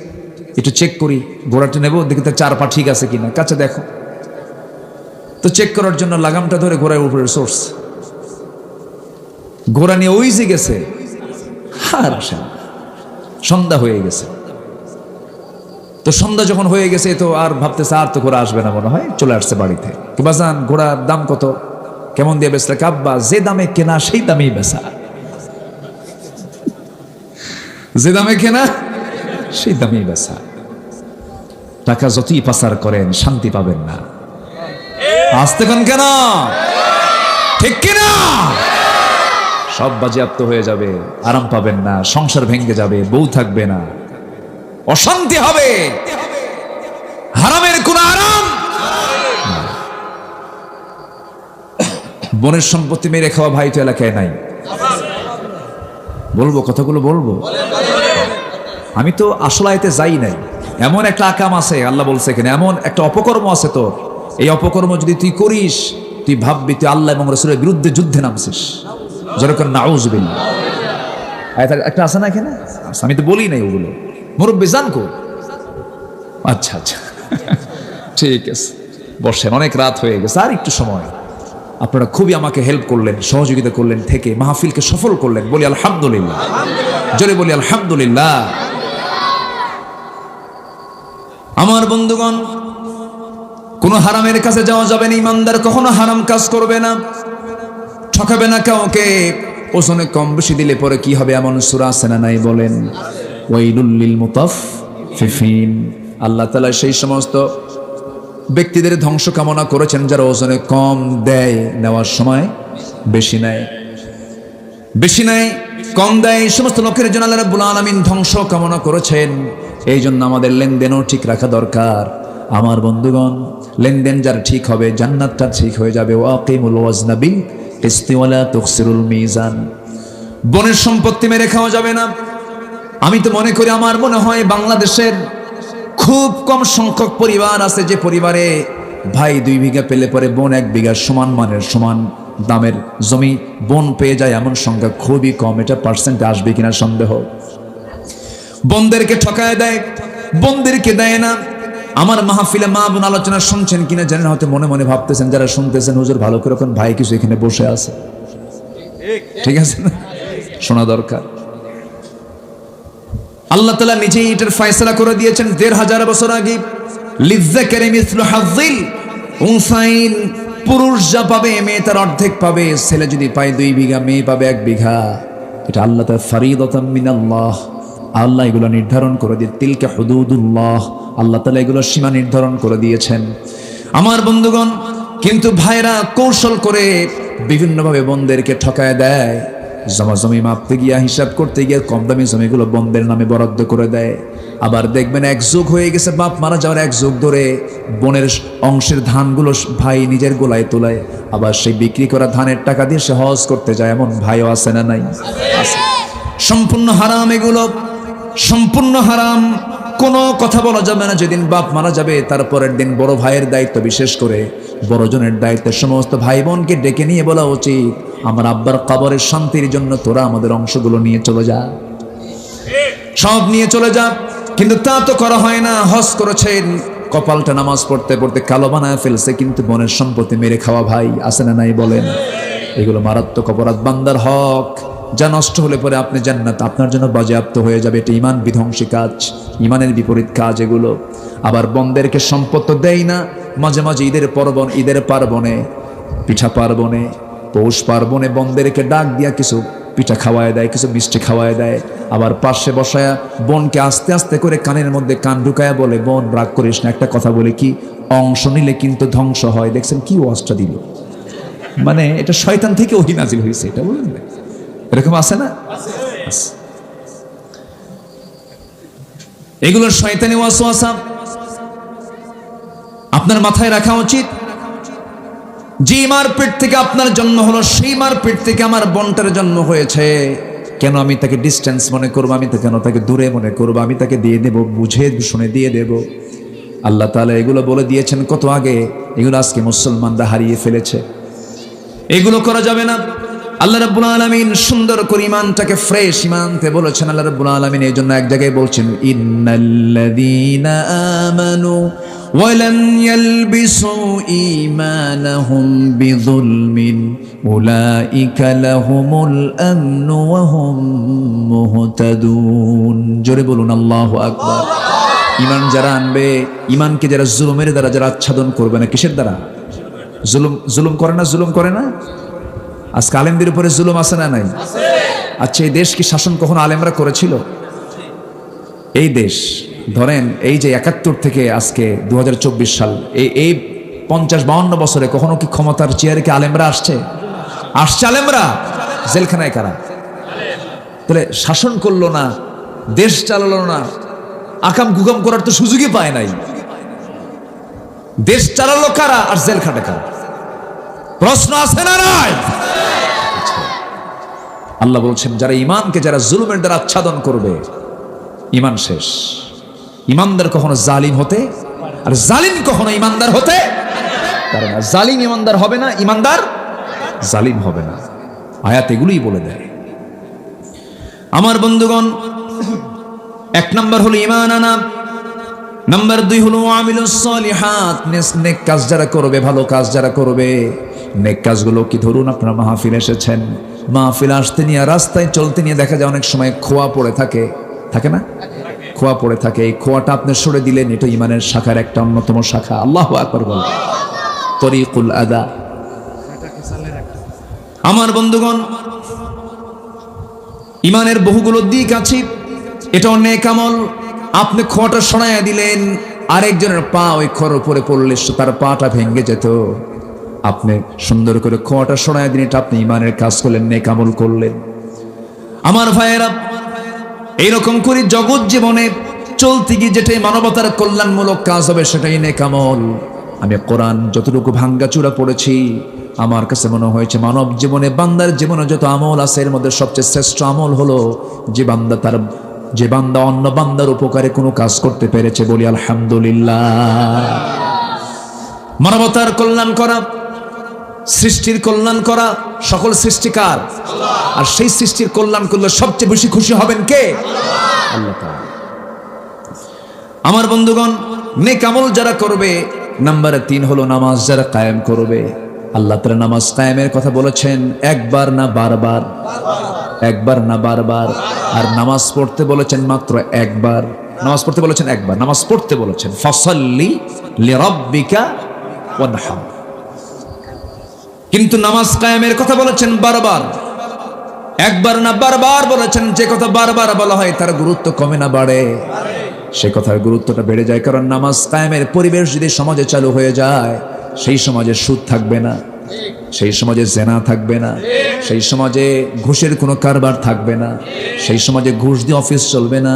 একটু চেক করি, ঘোড়াটা নেবো, দেখি তার 4 পা ঠিক আছে কিনা, কাছে দেখো। তো চেক করার জন্য লাগামটা ধরে ঘোড়ার উপরে সোর্স, ঘোড়া নিয়ে ওই যে গেছে। আর আসেন, সন্ধ্যা হয়ে গেছে। তো সন্ধ্যা যখন হয়ে গেছে, তো আর ভাবতেছে আর তো ঘোড়া আসবে না মনে হয়, চলে আসছে বাড়িতে। কি বাজান ঘোড়ার দাম কত? কেমন দিয়ে বেচলে? কাব্বা যে দামে কেনা সেই দামেই বেচা। যে দামে কেনা সেই দামেই বেচা। টাকা যতই পাচার করেন শান্তি পাবেন না। আসতে কোন কেন, ঠিক কিনা? সব বাজেয়াপ্ত হয়ে যাবে, আরাম পাবেন না, সংসার ভেঙে যাবে, বউ থাকবে না, অশান্তি হবে, হারামের কোন আরাম। বোনের সম্পত্তি মেরে খাওয়া ভাই তো এলাকায় নাই। বলবো কথাগুলো বলবো, আমি তো আসলে আয়তে যাই নাই। এমন একটা আকাম আছে, আল্লাহ বলছে এখানে এমন একটা অপকর্ম আছে তোর, এই অপকর্ম যদি তুই করিস তুই ভাববি তুই আল্লাহ এবং রাসূলের বিরুদ্ধে যুদ্ধে নামছিস। যেরকম নাউযুবিল্লাহ একটা আছে না এখানে, আমি তো বলি নাই ওগুলো, মুরব্বি জান কো। আচ্ছা আচ্ছা ঠিক আছে, বসেন, অনেক রাত হয়ে গেছে, আর একটু সময়। আপনারা খুবই আমাকে হেল্প করলেন, সহযোগিতা করলেন, থেকে মাহফিলকে সফল করলেন। বলি আলহামদুলিল্লাহ, জোরে বলি আলহামদুলিল্লাহ। আমার বন্ধুগণ, কোন হারামের কাছে যাওয়া যাবে না। ইমানদার কখনো হারাম কাজ করবে না, ঠকাবে না কাউকে। ওজনে কম বেশি দিলে পরে কি হবে, এমন সূরা আছে না নাই? বলেন, ওয়াইলুল লিল মুতাফফিফিন। আল্লাহ তাআলা সেই সমস্ত ব্যক্তিদের ধ্বংস কামনা করেছেন যারা ওজনে কম দেয়, নেওয়ার সময় বেশি নেয়, বেশি নেয় কম দেয়। এই সমস্ত লোকের জন্য আল্লাহ রাব্বুল আলামিন ধ্বংস কামনা করেছেন। এই জন্য আমাদের লেনদেনও ঠিক রাখা দরকার। আমার বন্ধুগণ, লেনদেন যার ঠিক হবে, জান্নাতটা ঠিক হয়ে যাবে। ওয়াকিমুল ওয়াজনা বিল কিসতি ওয়ালা তুখসিরুল মিজান। বনের সম্পত্তি মেরে খাওয়া যাবে না। আমি তো মনে করি, আমার মনে হয় বাংলাদেশের খুব কম সংখ্যক পরিবার আছে যে পরিবারে ভাই 2 বিঘা পেলে পরে বোন 1 বিঘা সমান মানের সমান দামের জমি বোন পেয়ে যায়, এমন সংখ্যা খুবই কম। এটা পার্সেন্টে আসবে কিনা সন্দেহ। বোনদেরকে ঠকায় দেয়, বোনদেরকে দেয় না। আমার মাহফিলে মা বোন আলোচনা শুনছেন কিনা জানেন, হয়তো মনে মনে ভাবতেছেন যারা শুনতেছেন, হুজুর ভালো করে কোন ভাই কিছু এখানে বসে আছে, ঠিক আছে না? শোনা দরকার। আল্লাহ তাআলা নিজেই এটার ফয়সালা করে দিয়েছেন 1500 বছর আগে। লিযযাকারি মিসলু হাযযিল উনসাইন। পুরুষ যা পাবে মেয়ে তার অর্ধেক পাবে। ছেলে যদি পায় 2 বিঘা, মেয়ে পাবে 1 বিঘা। এটা আল্লাহ তাআলা ফরিদাতাম মিনাল্লাহ, আল্লাহ এগুলো নির্ধারণ করে দিয়ে, তিলকা হুদুদুল্লাহ, আল্লাহ তাআলা এগুলো সীমা নির্ধারণ করে দিয়েছেন। আমার বন্ধুগণ, কিন্তু ভাইরা কৌশল করে বিভিন্নভাবে বোনদেরকে ঠকায় দেয়। জমি মাপতে গিয়া, হিসাব করতে গিয়ে কম দামি জমিগুলো বোনদের নামে বরাদ্দ করে দেয়। আবার দেখবেন 1 যুগ হয়ে গেছে, বাপ মারা যাওয়ার 1 যুগ ধরে বোনের অংশের ধানগুলো ভাই নিজের গোলায় তোলায়, আবার সেই বিক্রি করা ধানের টাকা দিয়ে সে হজ করতে যায়। এমন ভাইও আছে না নাই? সম্পূর্ণ হারাম এগুলো, সম্পূর্ণ হারাম। কোনো কথা বলা যাবে না। যেদিন বাপ মারা যাবে তারপরের দিন বড় ভাইয়ের দায়িত্ব, বিশেষ করে বড়জনের দায়িত্বে সমস্ত ভাই বোনকে ডেকে নিয়ে বলা উচিত, আমার আব্বার কবরের শান্তির জন্য তোরা আমাদের অংশগুলো নিয়ে চলে যা, সব নিয়ে চলে যা। কিন্তু তা তো করা হয় না। হজ করেছেন, কপালটা নামাজ পড়তে পড়তে কালো বানায় ফেলছে, কিন্তু বোনের সম্পত্তি মেরে খাওয়া ভাই আছে না নাই? বলেন, এগুলো মারাত্মক অপরাধ। বান্দার হক যা নষ্ট হলে পরে আপনি জান্নাত আপনার জন্য বাজেয়াপ্ত হয়ে যাবে। এটা ইমান বিধ্বংসী কাজ, ইমানের বিপরীত কাজ এগুলো। আবার বোনদেরকে সম্পদ দেয় না। মাঝে মাঝে ঈদের পার্বণে, পিঠা পার্বণে, পৌষ পার্বণে বোনদেরকে ডাক দিয়া কিছু পিঠা খাওয়ায় দেয়, কিছু মিষ্টি খাওয়ায় দেয়। আবার পাশে বসায়া বোনকে আস্তে আস্তে করে কানের মধ্যে কান ঢুকায়া বলে, বোন রাগ করিস না, একটা কথা বলে কি, অংশ নিলে কিন্তু ধ্বংস হয়। দেখছেন কি ওয়াজটা দিল, মানে এটা শয়তান থেকে ওহী নাজিল হয়েছে, এটা বললেন না? এরকম আছে না? এগুলোর শয়তানি ওয়াসওয়াসা আপনার মাথায় রাখা উচিত। যে মার পেট থেকে আপনার জন্ম হলো, সেই মার পেট থেকে আমার বোনটার জন্ম হয়েছে। কেন আমি তাকে ডিস্টেন্স মনে করবো? আমি তো কেন তাকে দূরে মনে করবো? আমি তাকে দিয়ে দেব, বুঝে শুনে দিয়ে দেব। আল্লাহ তাআলা এগুলো বলে দিয়েছেন কত আগে। এগুলো আজকে মুসলমানরা হারিয়ে ফেলেছে। এগুলো করা যাবে না। আল্লাহ রাব্বুল আলামিন সুন্দর করে ঈমানটাকে ফ্রেশ ঈমানতে বলেছেন। আল্লাহ রাব্বুল আলামিন এই জন্য এক জায়গায় বলছেন, ইন্নাল্লাযীনা আমানু ওয়া লাম ইয়ালবিসু ঈমানাহুম বিযুলমিন উলাইকা লাহুমুল আমনু ওয়া হুম মুহতাদুন। জোরে বলুন আল্লাহু আকবার। ঈমান যারা আনবে, ঈমানকে যারা জুলুমের দ্বারা যারা আচ্ছাদন করবে না, কিসের দ্বারা? জুলুম করে না, জুলুম করে না। আজকে আলেমদের উপরে জুলুম আছে না নাই? আচ্ছা, এই দেশ কি শাসন কখনো আলেমরা করেছিল? এই দেশ ধরেন এই যে 71 থেকে আজকে 2024 সাল এই 50-52 বছরে কখনো কি ক্ষমতার চেয়ারে কি আলেমরা আসছে আলেমরা? জেলখানায় কারা? তাহলে শাসন করলো না, দেশ চালালো না, আকাম কুকাম করার তো সুযোগই পায় নাই। দেশ চালালো কারা আর জেলখানা কারা? প্রশ্ন আছে না নাই? আল্লাহ বলছেন যারা ইমানকে যারা জুলুমের দ্বারা আচ্ছাদন করবে ইমান শেষ। ইমানদার কখনো জালিম হতে আর জালিম কখনো ইমানদার হতে পারে না। জালিম ইমানদার হবে না, ইমানদার জালিম হবে না। আয়াত এগুলোই বলে দেয়। আমার বন্ধুগণ, 1 নম্বর হলো ঈমান আনা, নাম্বার 2 হলো আমিলুস সলিহাত, নেক কাজ যারা করবে, ভালো কাজ যারা করবে। নেক কাজগুলো কি, ধরুন আপনারা মাহফিল এসেছেন, মাহফিল আসতে নিয়ে রাস্তায় চলতে নিয়ে দেখা যায় অনেক সময় খোয়া পড়ে থাকে, থাকে না? খোয়া পড়ে থাকে। এই খোয়াটা আপনি সরে দিলেন, এটা ঈমানের শাখার একটা অন্যতম শাখা। আল্লাহু আকবার বল। তরিকুল আদা। আমার বন্ধুগণ, ঈমানের বহুগুলো দিক আছে, এটা নেক আমল। আপনি খোয়াটা সরাইয়া দিলেন, আরেকজনের পা ওই খোয়ার উপরে পড়লে তার পাটা ভেঙে যেত। আপনি সুন্দর করে খোয়াটা সরাইয়া দিন, এটা আপনি ঈমানের কাজ করলেন, নেক আমল করলেন। আমার ভাইয়েরা, এইরকম করে জগৎ জীবনে চলতে গিয়ে যেটাই মানবতার কল্যাণমূলক কাজ হবে সেটাই নেক আমল। আমি কোরআন যতটুকু ভাঙ্গাচুরা পড়েছি, আমার কাছে মনে হয়েছে মানব জীবনে, বান্দার জীবনে যত আমল আছে এর মধ্যে সবচেয়ে শ্রেষ্ঠ আমল হলো যে বান্দা অন্য বান্দার উপকারে কোনো কাজ করতে পেরেছে। বলি আলহামদুলিল্লাহ। মানবতার কল্যাণ করা, সৃষ্টির কল্যাণ করা, সকল সৃষ্টিকার। আর সেই সৃষ্টির কল্যাণ করলে সবচেয়ে বেশি খুশি হবেন কে? আল্লাহ তাআলা। আমার বন্ধুগণ, নেক আমল যারা করবে, নাম্বার 3 হলো নামাজ যারা কায়েম করবে। আল্লাহ তাআলা নামাজ কায়েমের কথা বলেছেন একবার না বারবার, একবার না বারবার। আর নামাজ পড়তে বলেছেন মাত্র একবার। নামাজ পড়তে বলেছেন একবার, নামাজ পড়তে বলেছেন ফাসাল্লি লিরাব্বিকা ওয়ানহার। কিন্তু নামাজ কায়েমের কথা বলেছেন বারবার, একবার না বারবার বলেছেন। যে কথা বারবার বলা হয় তার গুরুত্ব কমে না বাড়ে? সে কথার গুরুত্বটা বেড়ে যায়। কারণ নামাজ কায়েমের পরিবেশ যদি সমাজে চালু হয়ে যায়, সেই সমাজে সুদ থাকবে না, সেই সমাজে জেনা থাকবে না, সেই সমাজে ঘুষের কোনো কারবার থাকবে না, সেই সমাজে ঘুষ দিয়ে অফিস চলবে না,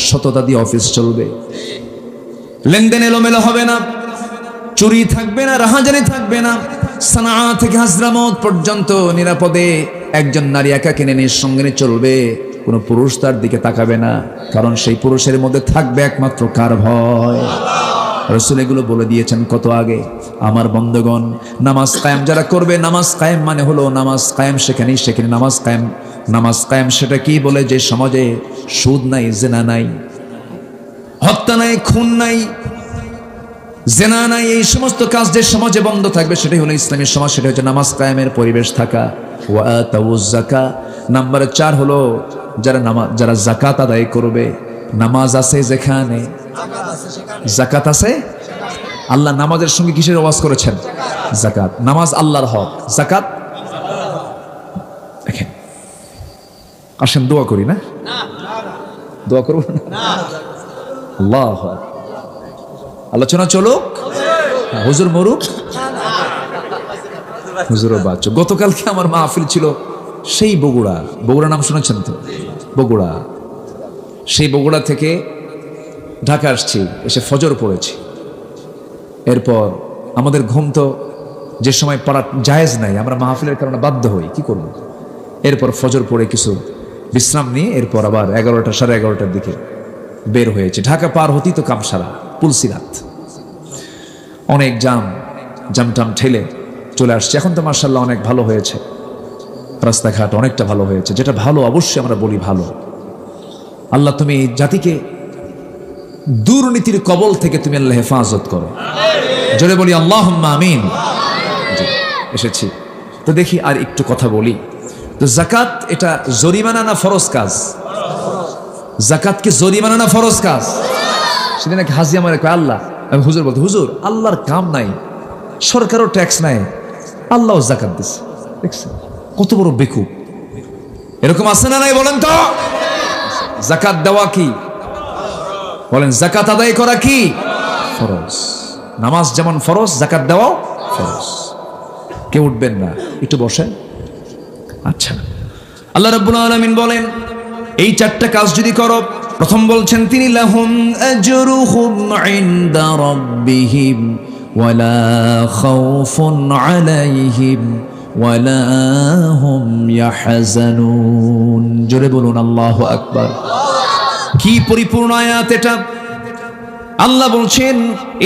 সততা দিয়ে অফিস চলবে। লেনদেন এলোমেলো হবে না, চুরি থাকবে না, রাহাজানি থাকবে না। সানা থেকে হাজরামত পর্যন্ত নিরাপদে একজন নারী একা কিনে নিঃসঙ্গে চলবে, কোনো পুরুষ তার দিকে তাকাবে না। কারণ সেই পুরুষের মধ্যে থাকবে একমাত্র কার ভয়? রাসূল এগুলো বলে দিয়েছেন কত আগে। আমার বন্ধুগণ, নামাজ কায়েম যারা করবে, নামাজ কায়েম মানে হলো নামাজ কায়েম সেখানে নামাজ কায়েম। নামাজ কায়েম সেটা কি? বলে যে সমাজে সুদ নাই, জেনা নাই, হত্যা নাই, খুন নাই, জেনা নাই, এই সমস্ত কাজ যে সমাজে বন্ধ থাকবে সেটাই হলো ইসলামী সমাজ, সেটা হচ্ছে নামাজ কায়েমের পরিবেশ থাকা। ওয়া আতাউজ যাকাত, নাম্বার 4 হলো যারা যাকাত আদায় করবে। নামাজ আছে যেখানে যাকাত আছে। আল্লাহ নামাজের সঙ্গে কিসের ওয়াজ করেছেন? যাকাত। নামাজ আল্লাহর হক, যাকাত। দেখেন, আসেন দোয়া করি না? দোয়া করব না? আল্লাহ, আলোচনা চলুক, হুজুর মরুক, হুজুর বাচ্চা। গতকালকে আমার মাহফিল ছিল সেই বগুড়া নাম শুনেছেন তো? বগুড়া। সেই বগুড়া থেকে ঢাকা আসছি, এসে ফজর পড়েছি। এরপর আমাদের ঘুম তো যে সময় পড়া জায়েজ নাই, আমরা মাহফিলের কারণে বাধ্য হই, কি করব। এরপর ফজর পড়ে কিছু বিশ্রাম নিয়ে এরপর আবার 11টা সাড়ে 11টার দিকে বের হয়েছে। ঢাকা পার হতেই তো কামসারা, পুলসিরাত, অনেক জামটাম ঠেলে চলে আসছে। এখন তো মার্শাল্লাহ অনেক ভালো হয়েছে, রাস্তাঘাট অনেকটা ভালো হয়েছে। যেটা ভালো অবশ্যই আমরা বলি ভালো। আল্লাহ তুমি জাতিকে দুর্নীতির কবল থেকে তুমি আল্লাহ হেফাজত করো, জোরে বলি আল্লাহুম্মা আমিন। এসেছি তো দেখি আর একটু কথা বলি। তো যাকাত এটা জরিমানা না ফরজ কাজ? যাকাত কি জরিমানা না ফরজ কাজ? সেদিন নাকি হাজি আমার কয় আল্লাহ, আমি হুজুর বলতে, হুজুর আল্লাহর কাম নাই, সরকারও ট্যাক্স নাই, আল্লাহও যাকাত দিচ্ছে। দেখছেন কত বড় বেকুব? এরকম আছে না নাই বলেন তো? যাকাত দেওয়া কি বলেন যাকাত আদায় করা কি ফরজ। নামাজ যেমন ফরজ, যাকাত দেওয়াও ফরজ। কেউ উঠবেন না, একটু বসেন। আচ্ছা, আল্লাহ রাব্বুল আলামিন বলেন এই চারটা কাজ যদি করো, প্রথম বলছেন তিনি লাহুম আজরুহুম ইনদা রাব্বিহিম ওয়ালা খাউফুন আলাইহিম ওয়ালা হুম ইয়াহজানুন। জোরে বলুন আল্লাহু আকবার। কি পরিপূর্ণ আয়াত এটা! আল্লাহ বলছেন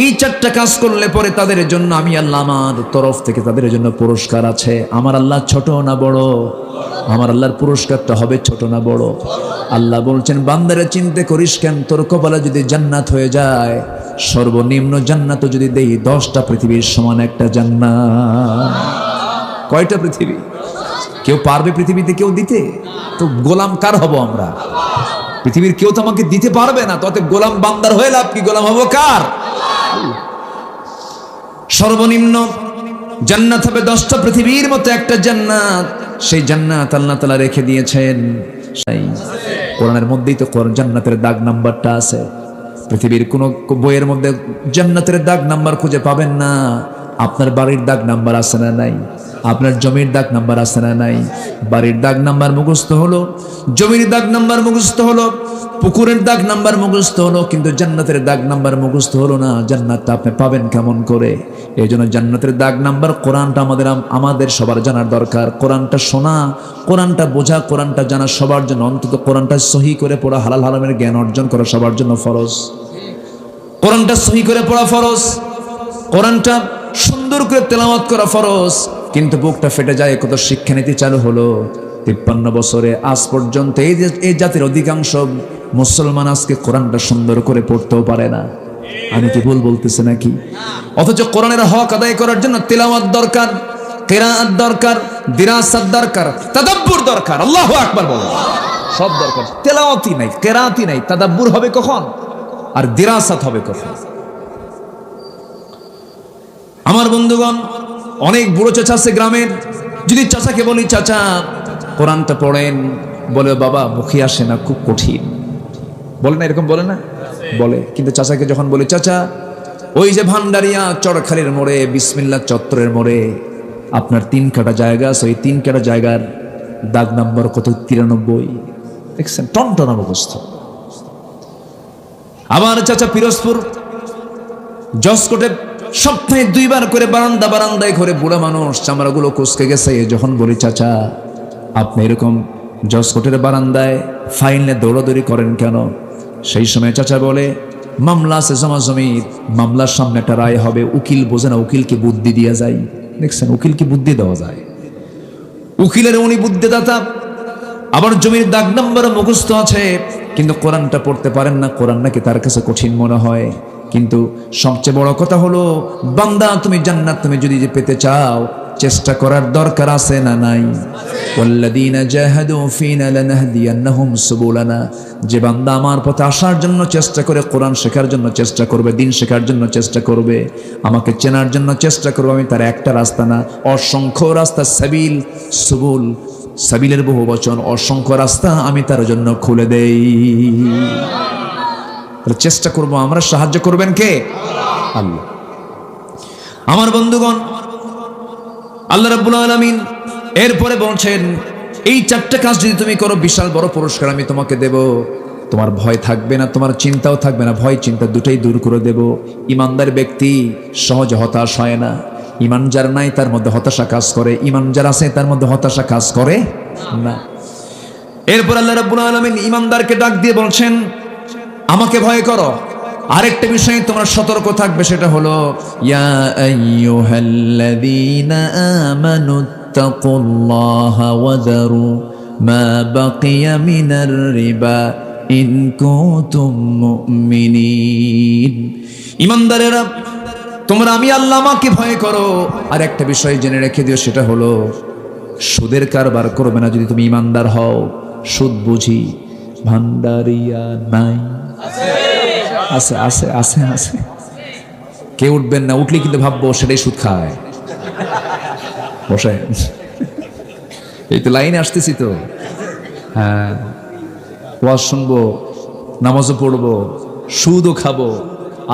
এই চারটা কাজ করলে পরে তাদের জন্য আমি আল্লাহ আমার তরফ থেকে তাদের জন্য পুরস্কার আছে। আমার আল্লাহ ছোট না বড়? আমার আল্লাহর পুরস্কারটা হবে ছোট না বড়? আল্লাহ বলছেন বান্দারে চিন্তা করিস কেন, তোর কপালে যদি জান্নাত হয়ে যায়, সর্বনিম্ন জান্নাত যদি দেই 10টা পৃথিবীর সমান একটা জান্নাত। কয়টা পৃথিবী? কেউ পারবে পৃথিবীতে কেউ দিতে? তো গোলাম কার হব আমরা? পৃথিবীর কেউ তো আমাকে দিতে পারবে না, তো গোলাম বান্দার হয়ে লাভ কি? গোলাম হব কার? সর্বনিম্ন জান্নাত হবে 10টা পৃথিবীর মতো একটা জান্নাত। সেই জান্নাত আল্লাহ তাআলা রেখে দিয়েছেন। সেই কোরআনের মধ্যেই তো জান্নাতের দাগ নাম্বারটা আছে। পৃথিবীর কোন বইয়ের মধ্যে জান্নাতের দাগ নাম্বার খুঁজে পাবেন না। আপনার বাড়ির দাগ নাম্বার আছে না নাই? আপনার জমির দাগ নাম্বার আছে না নাই? বাড়ির দাগ নাম্বার মুখস্থ হলো, জমির দাগ নাম্বার মুখস্থ হলো, পুকুরের দাগ নাম্বার মুখস্থ হলো, কিন্তু জান্নাতের দাগ নাম্বার মুখস্থ হলো না। জান্নাতটা আপনি পাবেন কেমন করে? এই জন্য জান্নাতের দাগ নাম্বার কোরআনটা আমাদের সবার জানার দরকার। কোরআনটা শোনা, কোরআনটা বোঝা, কোরআনটা জানা সবার জন্য, অন্তত কোরআনটা সহি করে পড়া, হালাল হারামের জ্ঞান অর্জন করা সবার জন্য ফরজ। কোরআনটা সহি করে পড়া ফরজ, কোরআনটা সুন্দর করে তেলাওয়াত করা ফরজ। কিন্তু বুকটা ফেটে যায়, কত শিক্ষানীতি চালু হলো 53 বছরে আজ পর্যন্ত এই জাতির অধিকাংশ মুসলমান আজকে কোরআনটা সুন্দর করে পড়তেও পারে না। আমি কি ভুল বলতেছি নাকি? অথচ কোরআনের হক আদায় করার জন্য তেলাওয়াত দরকার, কিরাআত দরকার, দিরাসাত দরকার, তাদাব্বুর দরকার। আল্লাহু আকবার বলো। সব দরকার। তেলাওয়াতই নাই, কিরাআতই নাই, তাদাব্বুর হবে কখন? আর দিরাসাত হবে কখন? আমার বন্ধুগণ, অনেক বুড়ো চাচা আছে গ্রামের। যদি চাচাকে বলি চাচা কোরআনটা পড়েন, বলে বাবা মুখে আসে না, খুব কঠিন। বলে না এরকম? বলে না? বলে। কিন্তু চাচাকে যখন বলি চাচা ওই যে ভান্ডারিয়া চড়খালির মোড়ে বিসমিল্লাহ চত্বরের মোড়ে আপনার 3 কাটা জায়গা আছে, ওই 3 কাটা জায়গার দাগ নাম্বার কত? 93। দেখছেন? টনটনা মুখস্থ। আমার চাচা পিরোজপুর জসকোটে সপ্তাহে 2 বার করে বারান্দায় ঘরে বুড়া মানুষ চামড়াগুলো কুচকে গেছে। যখন বলি চাচা আপনি এরকম জসকোটের বারান্দায় ফাইলে দৌড়াদৌড়ি করেন কেন? সেই সময় চাচা বলে মামলা আছে জমাজমির, মামলার সামনে একটা রায় হবে, উকিল বোঝে না, উকিলকে বুদ্ধি দিয়া যায়। দেখছেন? উকিলকে বুদ্ধি দেওয়া যায়। উকিলের উনি বুদ্ধিদাতা। আবার জমির দাগ নাম্বার মুখস্থ আছে, কিন্তু কোরআনটা পড়তে পারেন না। কোরআন নাকি তার কাছে কঠিন মনে হয়। কিন্তু সবচেয়ে বড় কথা হলো বান্দা তুমি জান্নাত তুমি যদি পেতে চাও, চেষ্টা করার দরকার আছে না নাই? ওয়াল্লাযীনা জাহাদু ফীনা লানাহদিয়ান্নাহুম সুবুলানা। যে বান্দা আমার পথে আসার জন্য চেষ্টা করে, কোরআন শেখার জন্য চেষ্টা করবে, দিন শেখার জন্য চেষ্টা করবে, আমাকে চেনার জন্য চেষ্টা করবে, আমি তার একটা রাস্তা না অসংখ্য রাস্তা, সাবিল, সুবুল, সাবিলের বহু বচন, অসংখ্য রাস্তা আমি তার জন্য খুলে দেই। চেষ্টা করব আমরা। সাহায্য করবেন কে? আল্লাহ। আমার বন্ধুগণ, আল্লাহ রাব্বুল আলামিন এরপরে বলছেন এই 4টা কাজ যদি তুমি করো, বিশাল বড় পুরস্কার আমি তোমাকে দেব। তোমার ভয় থাকবে না, তোমার চিন্তাও থাকবে না। ভয় চিন্তা দুটোই দূর করে দেব। ইমানদার ব্যক্তি সহজে হতাশ হয় না। ইমান যার নাই তার মধ্যে হতাশা কাজ করে, ইমান যার আছে তার মধ্যে হতাশা কাজ করে না। এরপর আল্লাহ রাব্বুল আলামিন ইমানদারকে ডাক দিয়ে বলছেন আমাকে ভয় করো। আরেকটা বিষয়ে তোমরা সতর্ক থাকবে, সেটা হলো ইয়া আইয়ুহাল্লাযীনা আমানুত্তাকুল্লাহা ওয়া যারু মা বাকিয়া মিনার রিবা ইন কুনতুম মুমিনিন। ঈমানদারেরা তোমরা আমি আল্লাহ আমাকে ভয় করো। আর একটা বিষয় জেনে রেখে দিও, সেটা হলো সুদের কারবার করবে না যদি তুমি ঈমানদার হও। সুদ বুঝি ভান্ডারিয়া নাই? আছে আছে আছে আছে। কে উঠবেন না? উঠলে কিন্তু ভাববো সেটাই সুদ খায়। বসে এই তো লাইনে আসতেছি তো। হ্যাঁ, ওয়াজ শুনবো, নামাজও পড়বো, সুদও খাবো,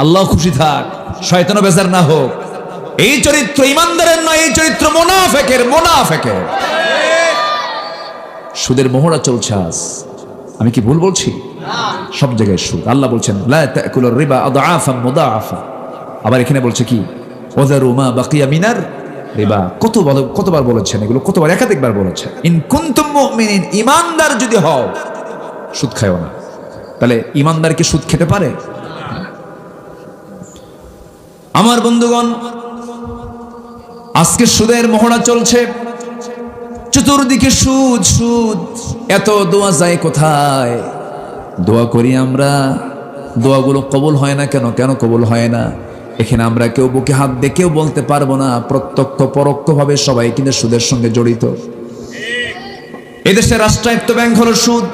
আল্লাহ খুশি থাক, শয়তানও বেজার না হোক। এই চরিত্র ইমানদারের নয়, এই চরিত্র মুনাফিকের। সুদের মোহরা চলছে আজ। আমি কি ভুল বলছি? সব জায়গায় সুদ। আল্লাহ বলছেন লা তাকুলুর রিবা আদআফান মুদাআফা। আবার এখানে বলছে কি ওয়াযারু মা বাকিয়া মিনার রিবা। কতবার বলেছেন এগুলো? কতবার? একাধিকবার বলেছেন। ইন কুনতুম মুমিনিন, ইমানদার যদি হও সুদ খায়ও না। তাহলে ইমানদার কি সুদ খেতে পারে? আমার বন্ধুগণ, আজকে সুদের মহড়া চলছে, চতুর্দিকে সুদ সুদ। এত দোয়া যায় কোথায়? দোয়া করি আমরা, দোয়াগুলো কবুল হয় না কেন? কেন কবুল হয় না? এখানে আমরা কেউ বুকে হাত দিয়ে কেউ বলতে পারবো না, প্রত্যক্ষ পরোক্ষভাবে সবাই কিন্তু সুদের সঙ্গে জড়িত। এদেশের রাষ্ট্রায়ত্ত ব্যাংক হলো সুদ,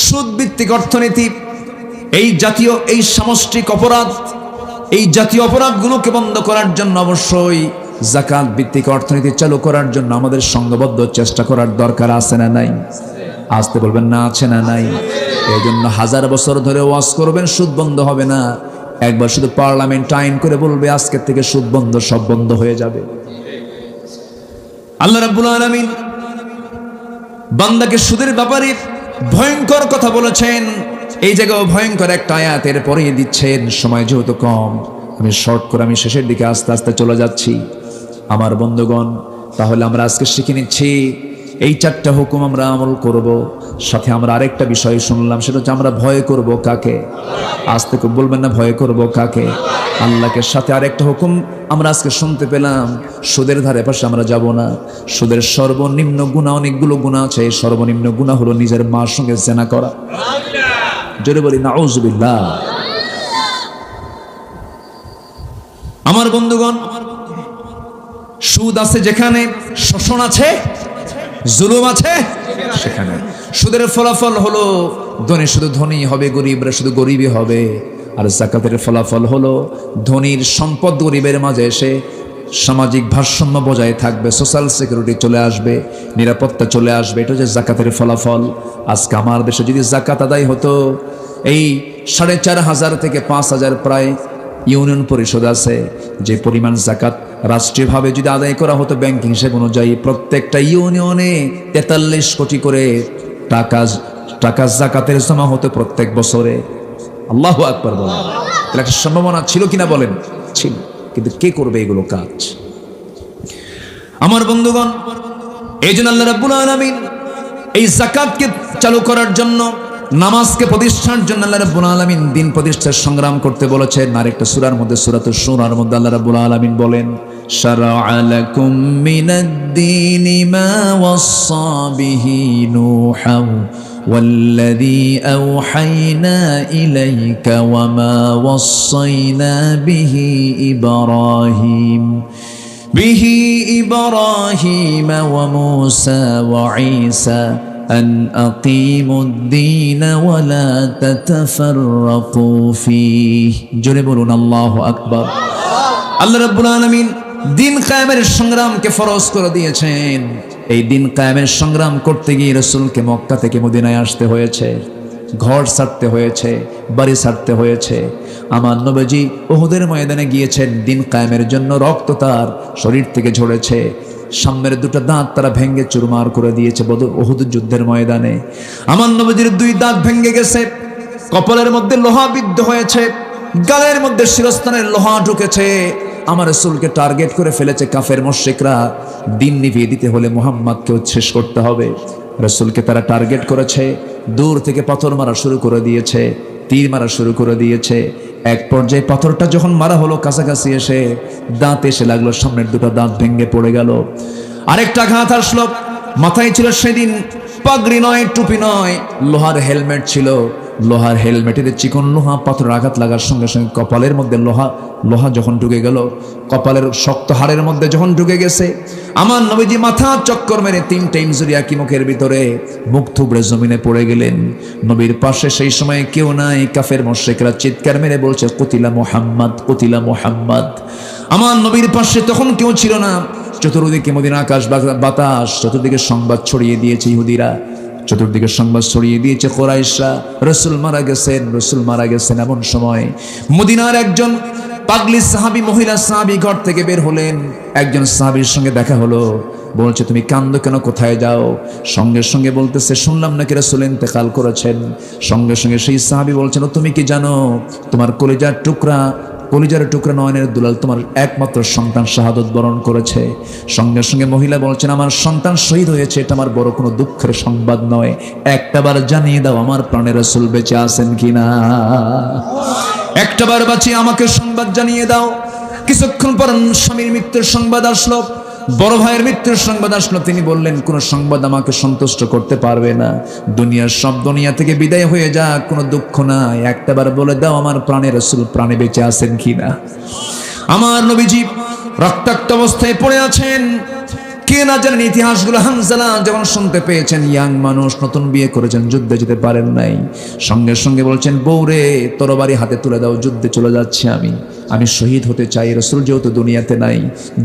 সুদ ভিত্তিক অর্থনীতি। এই জাতীয়, এই সামষ্টিক অপরাধ, এই জাতীয় অপরাধগুলোকে বন্ধ করার জন্য অবশ্যই যাকাত ভিত্তিক অর্থনীতি চালু করার জন্য আমাদের সংঘবদ্ধ চেষ্টা করার দরকার আছে না নাই? আসতে বলবেন না, আছে না নাই? এই জন্য 1000 বছর ধরে ওয়াজ করবেন, সুদ বন্ধ হবে না। একবার শুধু পার্লামেন্ট আইন করে বলবে আজকের থেকে সুদ বন্ধ, সব বন্ধ হয়ে যাবে। আল্লাহ রাব্বুল আলামিন বান্দাকে সুদের ব্যাপারে ভয়ঙ্কর কথা বলেছেন। এই জায়গায় ভয়ঙ্কর একটা আয়াতের পরে দিচ্ছেন। সময় যেহেতু কম, আমি শর্ট করে আমি শেষের দিকে আস্তে আস্তে চলে যাচ্ছি। আমার বন্ধুগণ, তাহলে আমরা আজকে শিখে নিচ্ছি এই 4টা হুকুম আমরা আমল করব। সাথে আমরা আরেকটা বিষয় শুনলাম, সেটা হচ্ছে আমরা ভয় করব কাকে? আজকে কেউ বলবেন না ভয় করব কাকে? আল্লাহকে। সাথে আরেকটা হুকুম আমরা আজকে শুনতে পেলাম, সুদের ধারে পাশে আমরা যাব না। সুদের সর্বনিম্ন গুনাহ, অনেকগুলো গুনাহ আছে, সর্বনিম্ন গুনাহ হলো নিজের মার সঙ্গে জেনা করা। জোরে বলি নাউযুবিল্লাহ। আমার বন্ধুগণ, সুদ আছে যেখানে, শোষণ আছে, জুলুম আছে সেখানে। সুদের ফলাফল হলো ধনী শুধু ধনী হবে, গরিবরা শুধু গরিবই হবে। আর যাকাতের ফলাফল হলো ধনীর সম্পদ গরিবের মাঝে এসে সামাজিক ভারসাম্য বজায় থাকবে, সোশ্যাল সিকিউরিটি চলে আসবে, নিরাপত্তা চলে আসবে। এটা হচ্ছে যাকাতের ফলাফল। আজকে আমার দেশে যদি যাকাত আদায় হতো, এই 4500 থেকে 5000 প্রায় ইউনিয়ন পরিষদ আছে, যে পরিমাণ যাকাত রাষ্ট্রীয়ভাবে যদি আদায় করা হতো ব্যাংকিং হিসেব অনুযায়ী, প্রত্যেকটা ইউনিয়নে 43 কোটি করে টাকা যাকাতের জমা হতো প্রত্যেক বছরে। আল্লাহু আকবার বলেন। তাহলে একটা সম্ভাবনা ছিল কিনা বলেন? ছিল। কিন্তু কে করবে এগুলো কাজ? আমার বন্ধুগণ, এই জন্য আল্লাহ রাব্বুল আলামিন এই যাকাতকে চালু করার জন্য, নামাজকে প্রতিষ্ঠার জন্য আল্লাহ রাব্বুল আলামিন দিন প্রতিষ্ঠার সংগ্রাম করতে বলেছেন। আরেকটা সূরার মধ্যে, সূরাতুশ শূরার মধ্যে আল্লাহ রাব্বুল আলামিন বলেন শারা'a লাকুম মিনাদ-দীনি মা ওয়াসসা বিহি নূহান ওয়াল্লাযী আওহায়না ইলাইকা ওয়া মা ওয়াসাইনা বিহি ইব্রাহিম ওয়া মূসা ওয়া ঈসা أن أقيموا الدين ولا تتفرقوا فيه। জোরে বলুন আল্লাহু আকবার। আল্লাহ রাব্বুল আলামিন দিন কায়েমের সংগ্রামকে ফরজ করে দিয়েছেন। এই দিন কায়েমের সংগ্রাম করতে গিয়ে রাসূলকে মক্কা থেকে মদিনায় আসতে হয়েছে, ঘর ছাড়তে হয়েছে, বাড়ি ছাড়তে হয়েছে। আমার নবীজি উহুদের ময়দানে গিয়েছেন দিন কায়েমের জন্য। রক্ত তার শরীর থেকে ঝরেছে, সামনের 2টা দাঁত তারা ভেঙ্গে চুরমার করে দিয়েছে উহুদ যুদ্ধের ময়দানে। আমার নবীজির 2 দাঁত ভেঙ্গে গেছে, কপালের মধ্যে লোহা বিদ্ধ হয়েছে, গালের মধ্যে শিরস্থানের লোহা ঢুকেছে। আমার রাসূলকে টার্গেট করে ফেলেছে কাফের মুশরিকরা। দিন নিভিয়ে দিতে হলে মুহাম্মদকে শেষ করতে হবে। রাসূলকে তারা টার্গেট করেছে, দূর থেকে পাথর মারা শুরু করে দিয়েছে, তীর মারা শুরু করে দিয়েছে। এক পর্যায়ে পাথরটা যখন মারা হলো, কাছাকাছি এসে দাঁত এসে লাগলো, সামনের 2টা দাঁত ভেঙে পড়ে গেল। আরেকটা ঘাত আসলো, মাথায় ছিল সেদিন পাগড়ি নয়, টুপি নয়, লোহার হেলমেট ছিল। লোহার হেলমেটের চিকন লোহা পাথরের আঘাত লাগার সঙ্গে সঙ্গে কপালের মধ্যে লোহা যখন ঢুকে গেল, কপালের শক্ত হাড়ের মধ্যে যখন ঢুকে গেছে, আমার নবীজি মাথা চক্কর মেরে 3টা ইনজুরি একই মুখের ভিতরে, মুখ থুবড়ে জমিনে পড়ে গেলেন। নবীর পাশে সেই সময় কেউ নাই। কাফের মুশরিকরা চিৎকার মেরে বলছে কুতিলা মুহাম্মদ, কুতিলা মুহাম্মদ। আমার নবীর পাশে তখন কেউ ছিল না। চতুর্দিকে মদিনা আকাশ বাতাস, চতুর্দিকে সংবাদ ছড়িয়ে দিয়েছে ইহুদিরা। চতুর্দিকে সংবাদ ছড়িয়ে দিয়েছে কুরাইশরা রাসূল মারা গেছেন, রাসূল মারা গেছেন। এমন সময় মদিনার একজন পাগলি সাহাবী, মহিলা সাহাবী ঘর থেকে বের হলেন। একজন সাহাবীর সঙ্গে দেখা হলো, বলছে তুমি কান্দো কেন, কোথায় যাও? সঙ্গে সঙ্গে বলতেছে শুনলাম নাকি রাসূল ইন্তেকাল করেছেন। সঙ্গে সঙ্গে সেই সাহাবী বলছেন তুমি কি জানো তোমার কলিজার টুকরা নয়নের দুলাল তোমার একমাত্র সন্তান শাহাদত বরণ করেছে। সঙ্গে সঙ্গে মহিলা বলছেন আমার সন্তান শহীদ হয়েছে, এটা আমার বড় কোনো দুঃখের সংবাদ নয়, একটাবার জানিয়ে দাও আমার প্রাণের রাসূল বেঁচে আছেন কিনা, একটাবার বাঁচিয়ে আমাকে সংবাদ জানিয়ে দাও। কিছুক্ষণ পর স্বামীর মৃত্যুর সংবাদ আসলো, বড় ভাইয়ের মৃত্যুর সংবাদ আসলো। তিনি বললেন কোন সংবাদ আমাকে সন্তুষ্ট করতে পারবে না, দুনিয়ার সব দুনিয়া থেকে বিদায় হয়ে যাক, কোনো দুঃখ নাই, একটাবার বলে দাও আমার প্রাণের রাসূল প্রাণে বেঁচে আছেন কিনা। আমার নবীজি রক্তাক্ত অবস্থায় পড়ে আছেন, কে না জানেন ইতিহাসগুলো। হানজালা যখন শুনতে পেয়েছেন, ইয়াং মানুষ, নতুন বিয়ে করেছেন, যুদ্ধে যেতে পারেন নাই, সঙ্গে সঙ্গে বলছেন বউরে তরবারি হাতে তুলে দাও, যুদ্ধে চলে যাচ্ছি আমি শহীদ হতে চাই। রাসূল যেহেতু দুনিয়াতে নাই,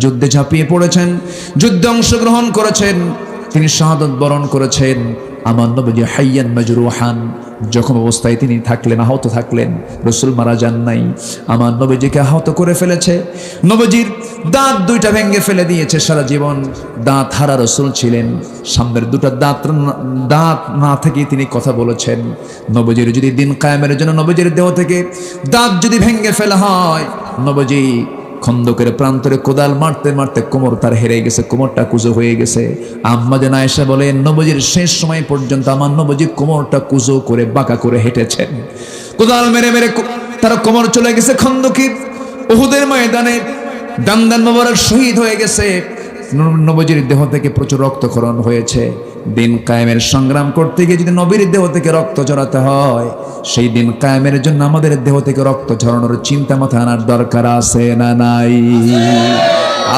যুদ্ধে ঝাঁপিয়ে পড়েছেন, যুদ্ধে অংশগ্রহণ করেছেন, তিনি শাহাদত বরণ করেছেন। আমার নবীজি হাইয়ান মাজরুহান, যখন অবস্থায় তিনি থাকলেন, আহত থাকলেন, রাসূল মারা যান নাই। আমার নবীজিকে আহত করে ফেলেছে, নবীজির দাঁত দুইটা ভেঙে ফেলে দিয়েছে। সারা জীবন দাঁত হারা রাসূল ছিলেন, সামনের দুটা দাঁত না থেকে তিনি কথা বলেছেন। নবীজির যদি দিন কায়েমের জন্য নবীজির দেহ থেকে দাঁত যদি ভেঙে ফেলা হয়, নবীজি খন্দকের প্রান্তরে কোদাল মারতে মারতে কোমর তার হেরে গেছে, কোমরটা কুজো হয়ে গেছে। আম্মা জান আয়েশা বলেন নবীজির শেষ সময় পর্যন্ত আমার নবীজি কোমরটা কুজো করে বাঁকা করে হেঁটেছেন, কোদাল মেরে মেরে তার কোমর চলে গেছে। খন্দকি উহুদের ময়দানে দান্দান মোবারক শহীদ হয়ে গেছে, নবীজির দেহ থেকে প্রচুর রক্তক্ষরণ হয়েছে। দিন কায়েমের সংগ্রাম করতে গিয়ে যদি নবীর দেহ থেকে রক্ত ঝরাতে হয়, সেই দিন কায়েমের জন্য আমাদের দেহ থেকে রক্ত ঝরানোর চিন্তা মাথায় আনার দরকার আছে না নাই?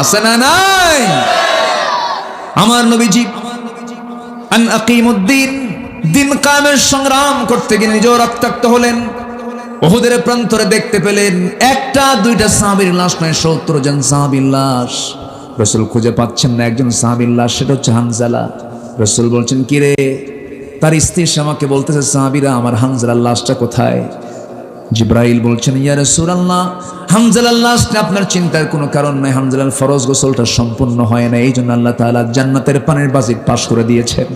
আছে না নাই? আমার নবীজি আন আকিমুদ্দিন, দিন কায়েমের সংগ্রাম করতে গিয়ে নিজেও রক্তাক্ত হলেন। উহুদের প্রান্তরে দেখতে পেলেন একটা দুইটা সাহাবীর লাশ নয়, ৭০ জন সাহাবীর লাশ। রাসূল খুঁজে পাচ্ছেন না একজন সাহাবীর লাশ, সেটা হচ্ছে হানজালা। রাসূল বলছেন কি রে? তার স্ত্রী আমাকে বলতেছে সাহাবীরা আমার হানজালার লাশটা কোথায়? জিবরাইল বলছেন ইয়া রাসূলুল্লাহ, হানজালার লাশটা আপনার চিন্তার কোনো কারণ নাই, হানজালার ফরজ গোসলটা সম্পূর্ণ হয় না, এই জন্য আল্লাহ তাআলা জান্নাতের পানির বাজিত পাশ করে দিয়েছেন।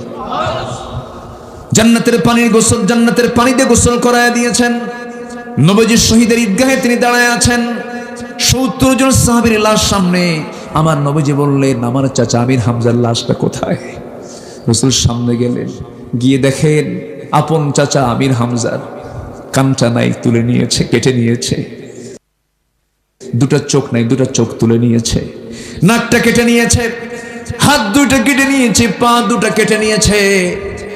জান্নাতের পানির গোসল, জান্নাতের পানিতে গোসল করায় দিয়েছেন। নবীজি শহীদের ঈদগাহে তিনি দাঁড়ায় আছেন, ৭০ জন সাহাবীর লাশ সামনে। আমার নবীজি বললেন আমার চাচা আমির হামজার লাশটা কোথায়? রাসূল সামনে গেলেন, গিয়ে দেখেন আপন চাচা আমির হামজার কানটা নাই, তুলে নিয়েছে, কেটে নিয়েছে। দুটা চোখ নাই, দুটা চোখ তুলে নিয়েছে। নাকটা কেটে নিয়েছে, হাত দুইটা কেটে নিয়েছে, পা দুটা কেটে নিয়েছে।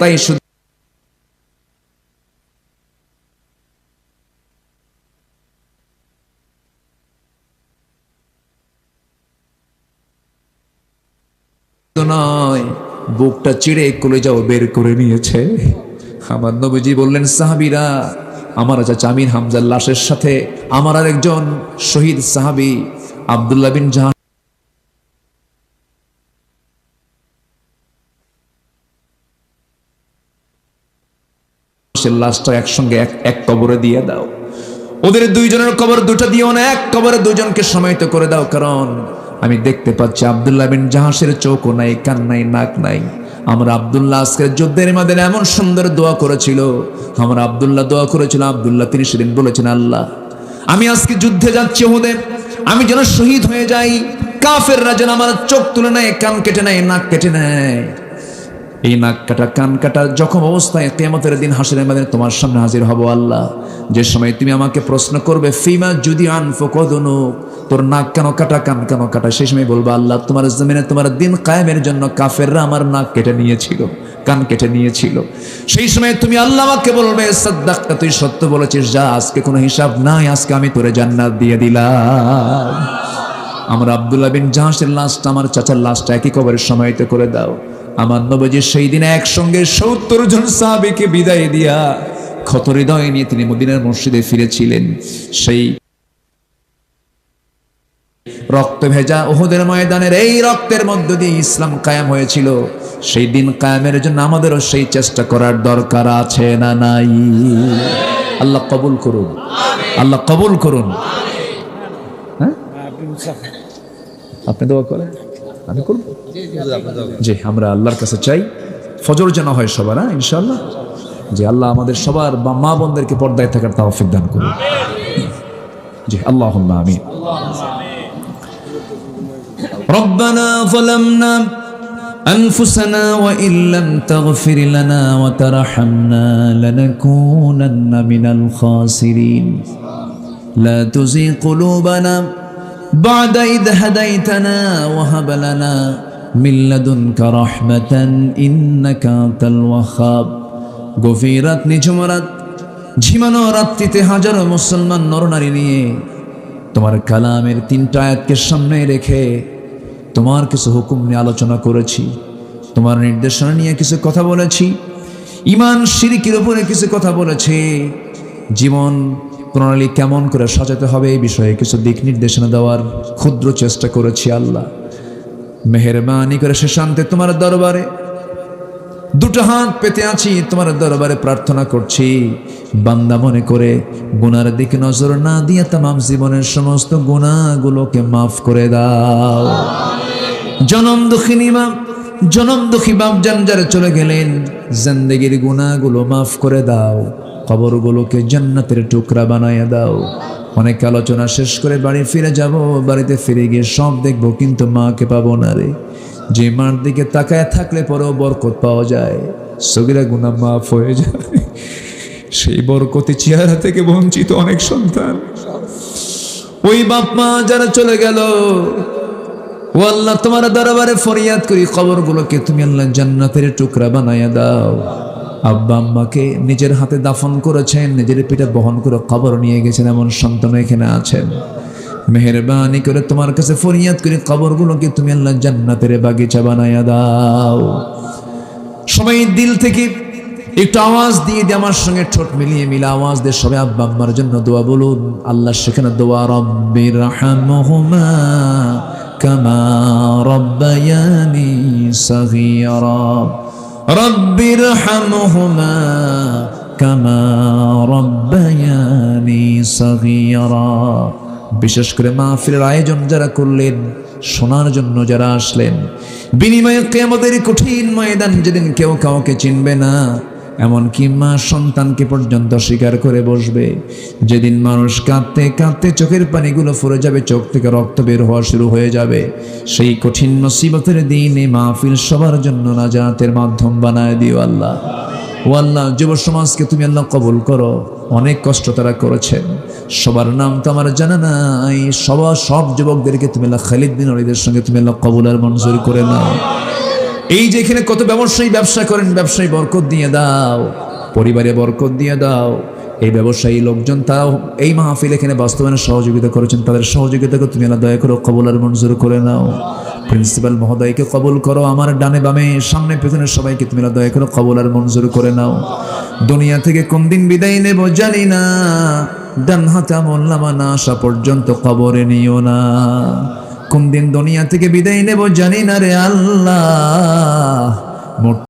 তাই শুধু নয়, বুকটা চিড়ে কলেজাও বের করে নিয়েছে। আমার নবীজি বললেন সাহাবীরা আমার চাচা আমির হামজার লাশের সাথে আমার আরেকজন শহীদ সাহাবী আব্দুল্লাহ বিন জাহাশের লাশটা একসঙ্গে এক কবরে দিয়ে দাও। ওদের দুইজনের কবর দুটো দিও না, এক কবরে দুজনকে সমাহিত করে দাও। কারণ আমি দেখতে পাচ্ছি আব্দুল্লাহ বিন জাহাশের চোখও নাই, কান নাই, নাক নাই। আমরা আব্দুল্লাহ আজকের যুদ্ধের ময়দানে এমন সুন্দর দোয়া করেছিল, আমরা আব্দুল্লাহ দোয়া করেছিল, আব্দুল্লাহ তিনি সেদিন বলেছেন আল্লাহ আমি আজকে যুদ্ধে যাচ্ছি ওদের, আমি যেন শহীদ হয়ে যাই, কাফেররা যেন আমার চোখ তুলে নেয়, কান কেটে নেয়, নাক কেটে নেয়। এই নাক কাটা কান কাটা জখম অবস্থায় কিয়ামতের দিন হাসরের ময়দানে তোমার সামনে হাজির হব আল্লাহ। যে সময় তুমি আমাকে প্রশ্ন করবে ফিমা যদি আনফুকদনু, তোর নাক কেন কাটা, কান কেন কাটা, সেই সময় বলবো আল্লাহ তোমার জমিনে তোমার দিন কায়েমের জন্য কাফেররা আমার নাক কেটে নিয়েছিল, কান কেটে নিয়েছিল। সেই সময় তুমি আল্লাহ আমাকে বলবে সাদ্দাকতা, তুই সত্য বলেছিস, যা আজকে কোনো হিসাব নাই, আজকে আমি তোরে জান্নাত দিয়ে দিলাম। আমরা আব্দুল্লাহ বিন জাহাশের লাশটা আমার চাচার লাশটা একই কবরের সমাহিত করে দাও। আমার নবীজি সেই দিনে একসঙ্গে ৭০ জন সাহাবীকে বিদায় দিয়া ক্ষত হৃদয় নিয়ে তিনি মদিনার মসজিদে ফিরেছিলেন। সেই রক্ত ভেজা উহুদের ময়দানের এই রক্তের মধ্য দিয়ে ইসলাম কায়েম হয়েছিল। সেই দিন কায়েমের জন্য আমাদেরও সেই চেষ্টা করার দরকার আছে না নাই? আল্লাহ কবুল করুন, আল্লাহ কবুল করুন। হ্যাঁ, আপনি মুসাফির। আপনি দোয়া করেন, আমি করব। জি, আমরা আল্লাহর কাছে চাই ফজর যেন হয় সবার, ইনশাআল্লাহ। যে আল্লাহ আমাদের সবার মা বোনদেরকে পর্দায় থাকার তৌফিক দান করুন। জি, আল্লাহুম্মা আমিন। ربنا ظلمنا أنفسنا وإن لم تغفر لنا وترحمنا لنكونن من الخاسرين لا تزغ قلوبنا بعد إذ هديتنا وهب لنا من لدنك رحمة إنك أنت الوهاب। গভীর রাত, নিঝুম রাত, ঝিমানো রাত্রিতে হাজারো মুসলমান নরনারী নিয়ে তোমার কালামের 3টা আয়াতকে সামনে রেখে তোমার কিছু হুকুম নিয়ে আলোচনা করেছি, তোমার নির্দেশনা নিয়ে কিছু কথা বলেছি, ঈমান শিরকের উপরে কিছু কথা বলেছি, জীবন প্রণালী কেমন করে সাজাতে হবে এই বিষয়ে কিছু দিক নির্দেশনা দেওয়ার ক্ষুদ্র চেষ্টা করেছি। আল্লাহ মেহেরবানি করে শেষান্তে তোমার দরবারে 2টা হাত পেতে আছি, তোমার দরবারে প্রার্থনা করছি, বান্দা মনে করে গুনার দিকে নজর না দিয়ে তামাম জীবনের সমস্ত গুনাহগুলোকে মাফ করে দাও। জনম দুঃখিনী মা, জনম দুঃখী বাপ জান যারা চলে গেলেন, জিন্দেগির গুনাহগুলো মাফ করে দাও, কবরগুলোকে জান্নাতের টুকরা বানায়া দাও। অনেক আলোচনা শেষ করে বাড়ি ফিরে যাব, বাড়িতে ফিরে গিয়ে সব দেখবো কিন্তু মাকে পাবো না রে। যে মার দিকে তাকায় থাকলে পরেও বরকত পাওয়া যায়, সগীরা গুনাহ মাফ হয়ে যায়, সেই বরকতি চেহারা থেকে বঞ্চিত অনেক সন্তান। ওই বাপ মা যারা চলে গেল, ও আল্লাহ তোমার দরবারে ফরিয়াদ করি, কবরগুলোকে তুমি আল্লাহ জান্নাতের টুকরা বানায়া দাও। আব্বা আম্মাকে নিজের হাতে দাফন করেছেন, নিজের পিঠে বহন করে কবর নিয়ে গেছেন এমন সন্তান এখানে আছেন। মেহেরবানি করে তোমার কাছে ফরিয়াদ করি, কবরগুলোকে তুমি আল্লাহ জান্নাতের বাগিচা বানায়া দাও। সবাই দিল থেকে একটু আওয়াজ দিয়ে আমার সঙ্গে ঠোঁট মিলিয়ে মিলে আওয়াজ দিয়ে সবাই আব্বা আম্মার জন্য দোয়া বলুন। আল্লাহ সেখানে দোয়া, রব্বির রহমহুমা কামা রব্বায়ানি সগীরা, রব্বির রহমহুমা কামা রব্বায়ানি সগীরা। বিশেষ করে মাহফিলের আয়োজন যারা করলেন, শোনার জন্য যারা আসলেন, বিনিময়ে কিয়ামতের কঠিন ময়দান যেদিন কেউ কাউকে চিনবে না, এমনকি মা সন্তানকে পর্যন্ত স্বীকার করে বসবে, যেদিন মানুষ কাঁদতে কাঁদতে চোখের পানিগুলো ফুরে যাবে, চোখ থেকে রক্ত বের হওয়া শুরু হয়ে যাবে, সেই কঠিন মুসিবতের দিনে মাহফিল সবার জন্য নাজাতের মাধ্যম বানায় দিও আল্লাহ। ও আল্লাহ, যুব সমাজকে তুমি আল্লাহ কবুল করো, অনেক কষ্ট তারা করেছেন, সবার নাম তো আমার জানা নাই, সব যুবকদেরকে তুমি আল্লাহ খালিদ বিন ওয়ালিদের সঙ্গে তুমি আল্লাহ কবুল আর মঞ্জুর করে নাও। এই যে এখানে কত ব্যবসায়ী ব্যবসা করেন, ব্যবসায়ী বরকত দিয়ে দাও, পরিবারে বরকত দিয়ে দাও। এই ব্যবসায়ী লোকজন তারাও এই মাহফিল এখানে বাস্তবায়নে সহযোগিতা করেছেন, তাদের সহযোগিতাকে তুমি আল্লাহ দয়া করো কবুল আর মঞ্জুর করে নাও। প্রিন্সিপাল মহোদয়কে কবুল করো, আমার ডানে বামে সামনে পেছনে সবাইকে তুমি আল্লাহ দয়া করো কবুল আর মঞ্জুর করে নাও। দুনিয়া থেকে কোন দিন বিদায় নেব জানি না, ডান হাতে আমল নামা না আসা পর্যন্ত কবরে নিও না। কোন দিন দুনিয়া থেকে বিদায় নেব জানি না রে আল্লাহ।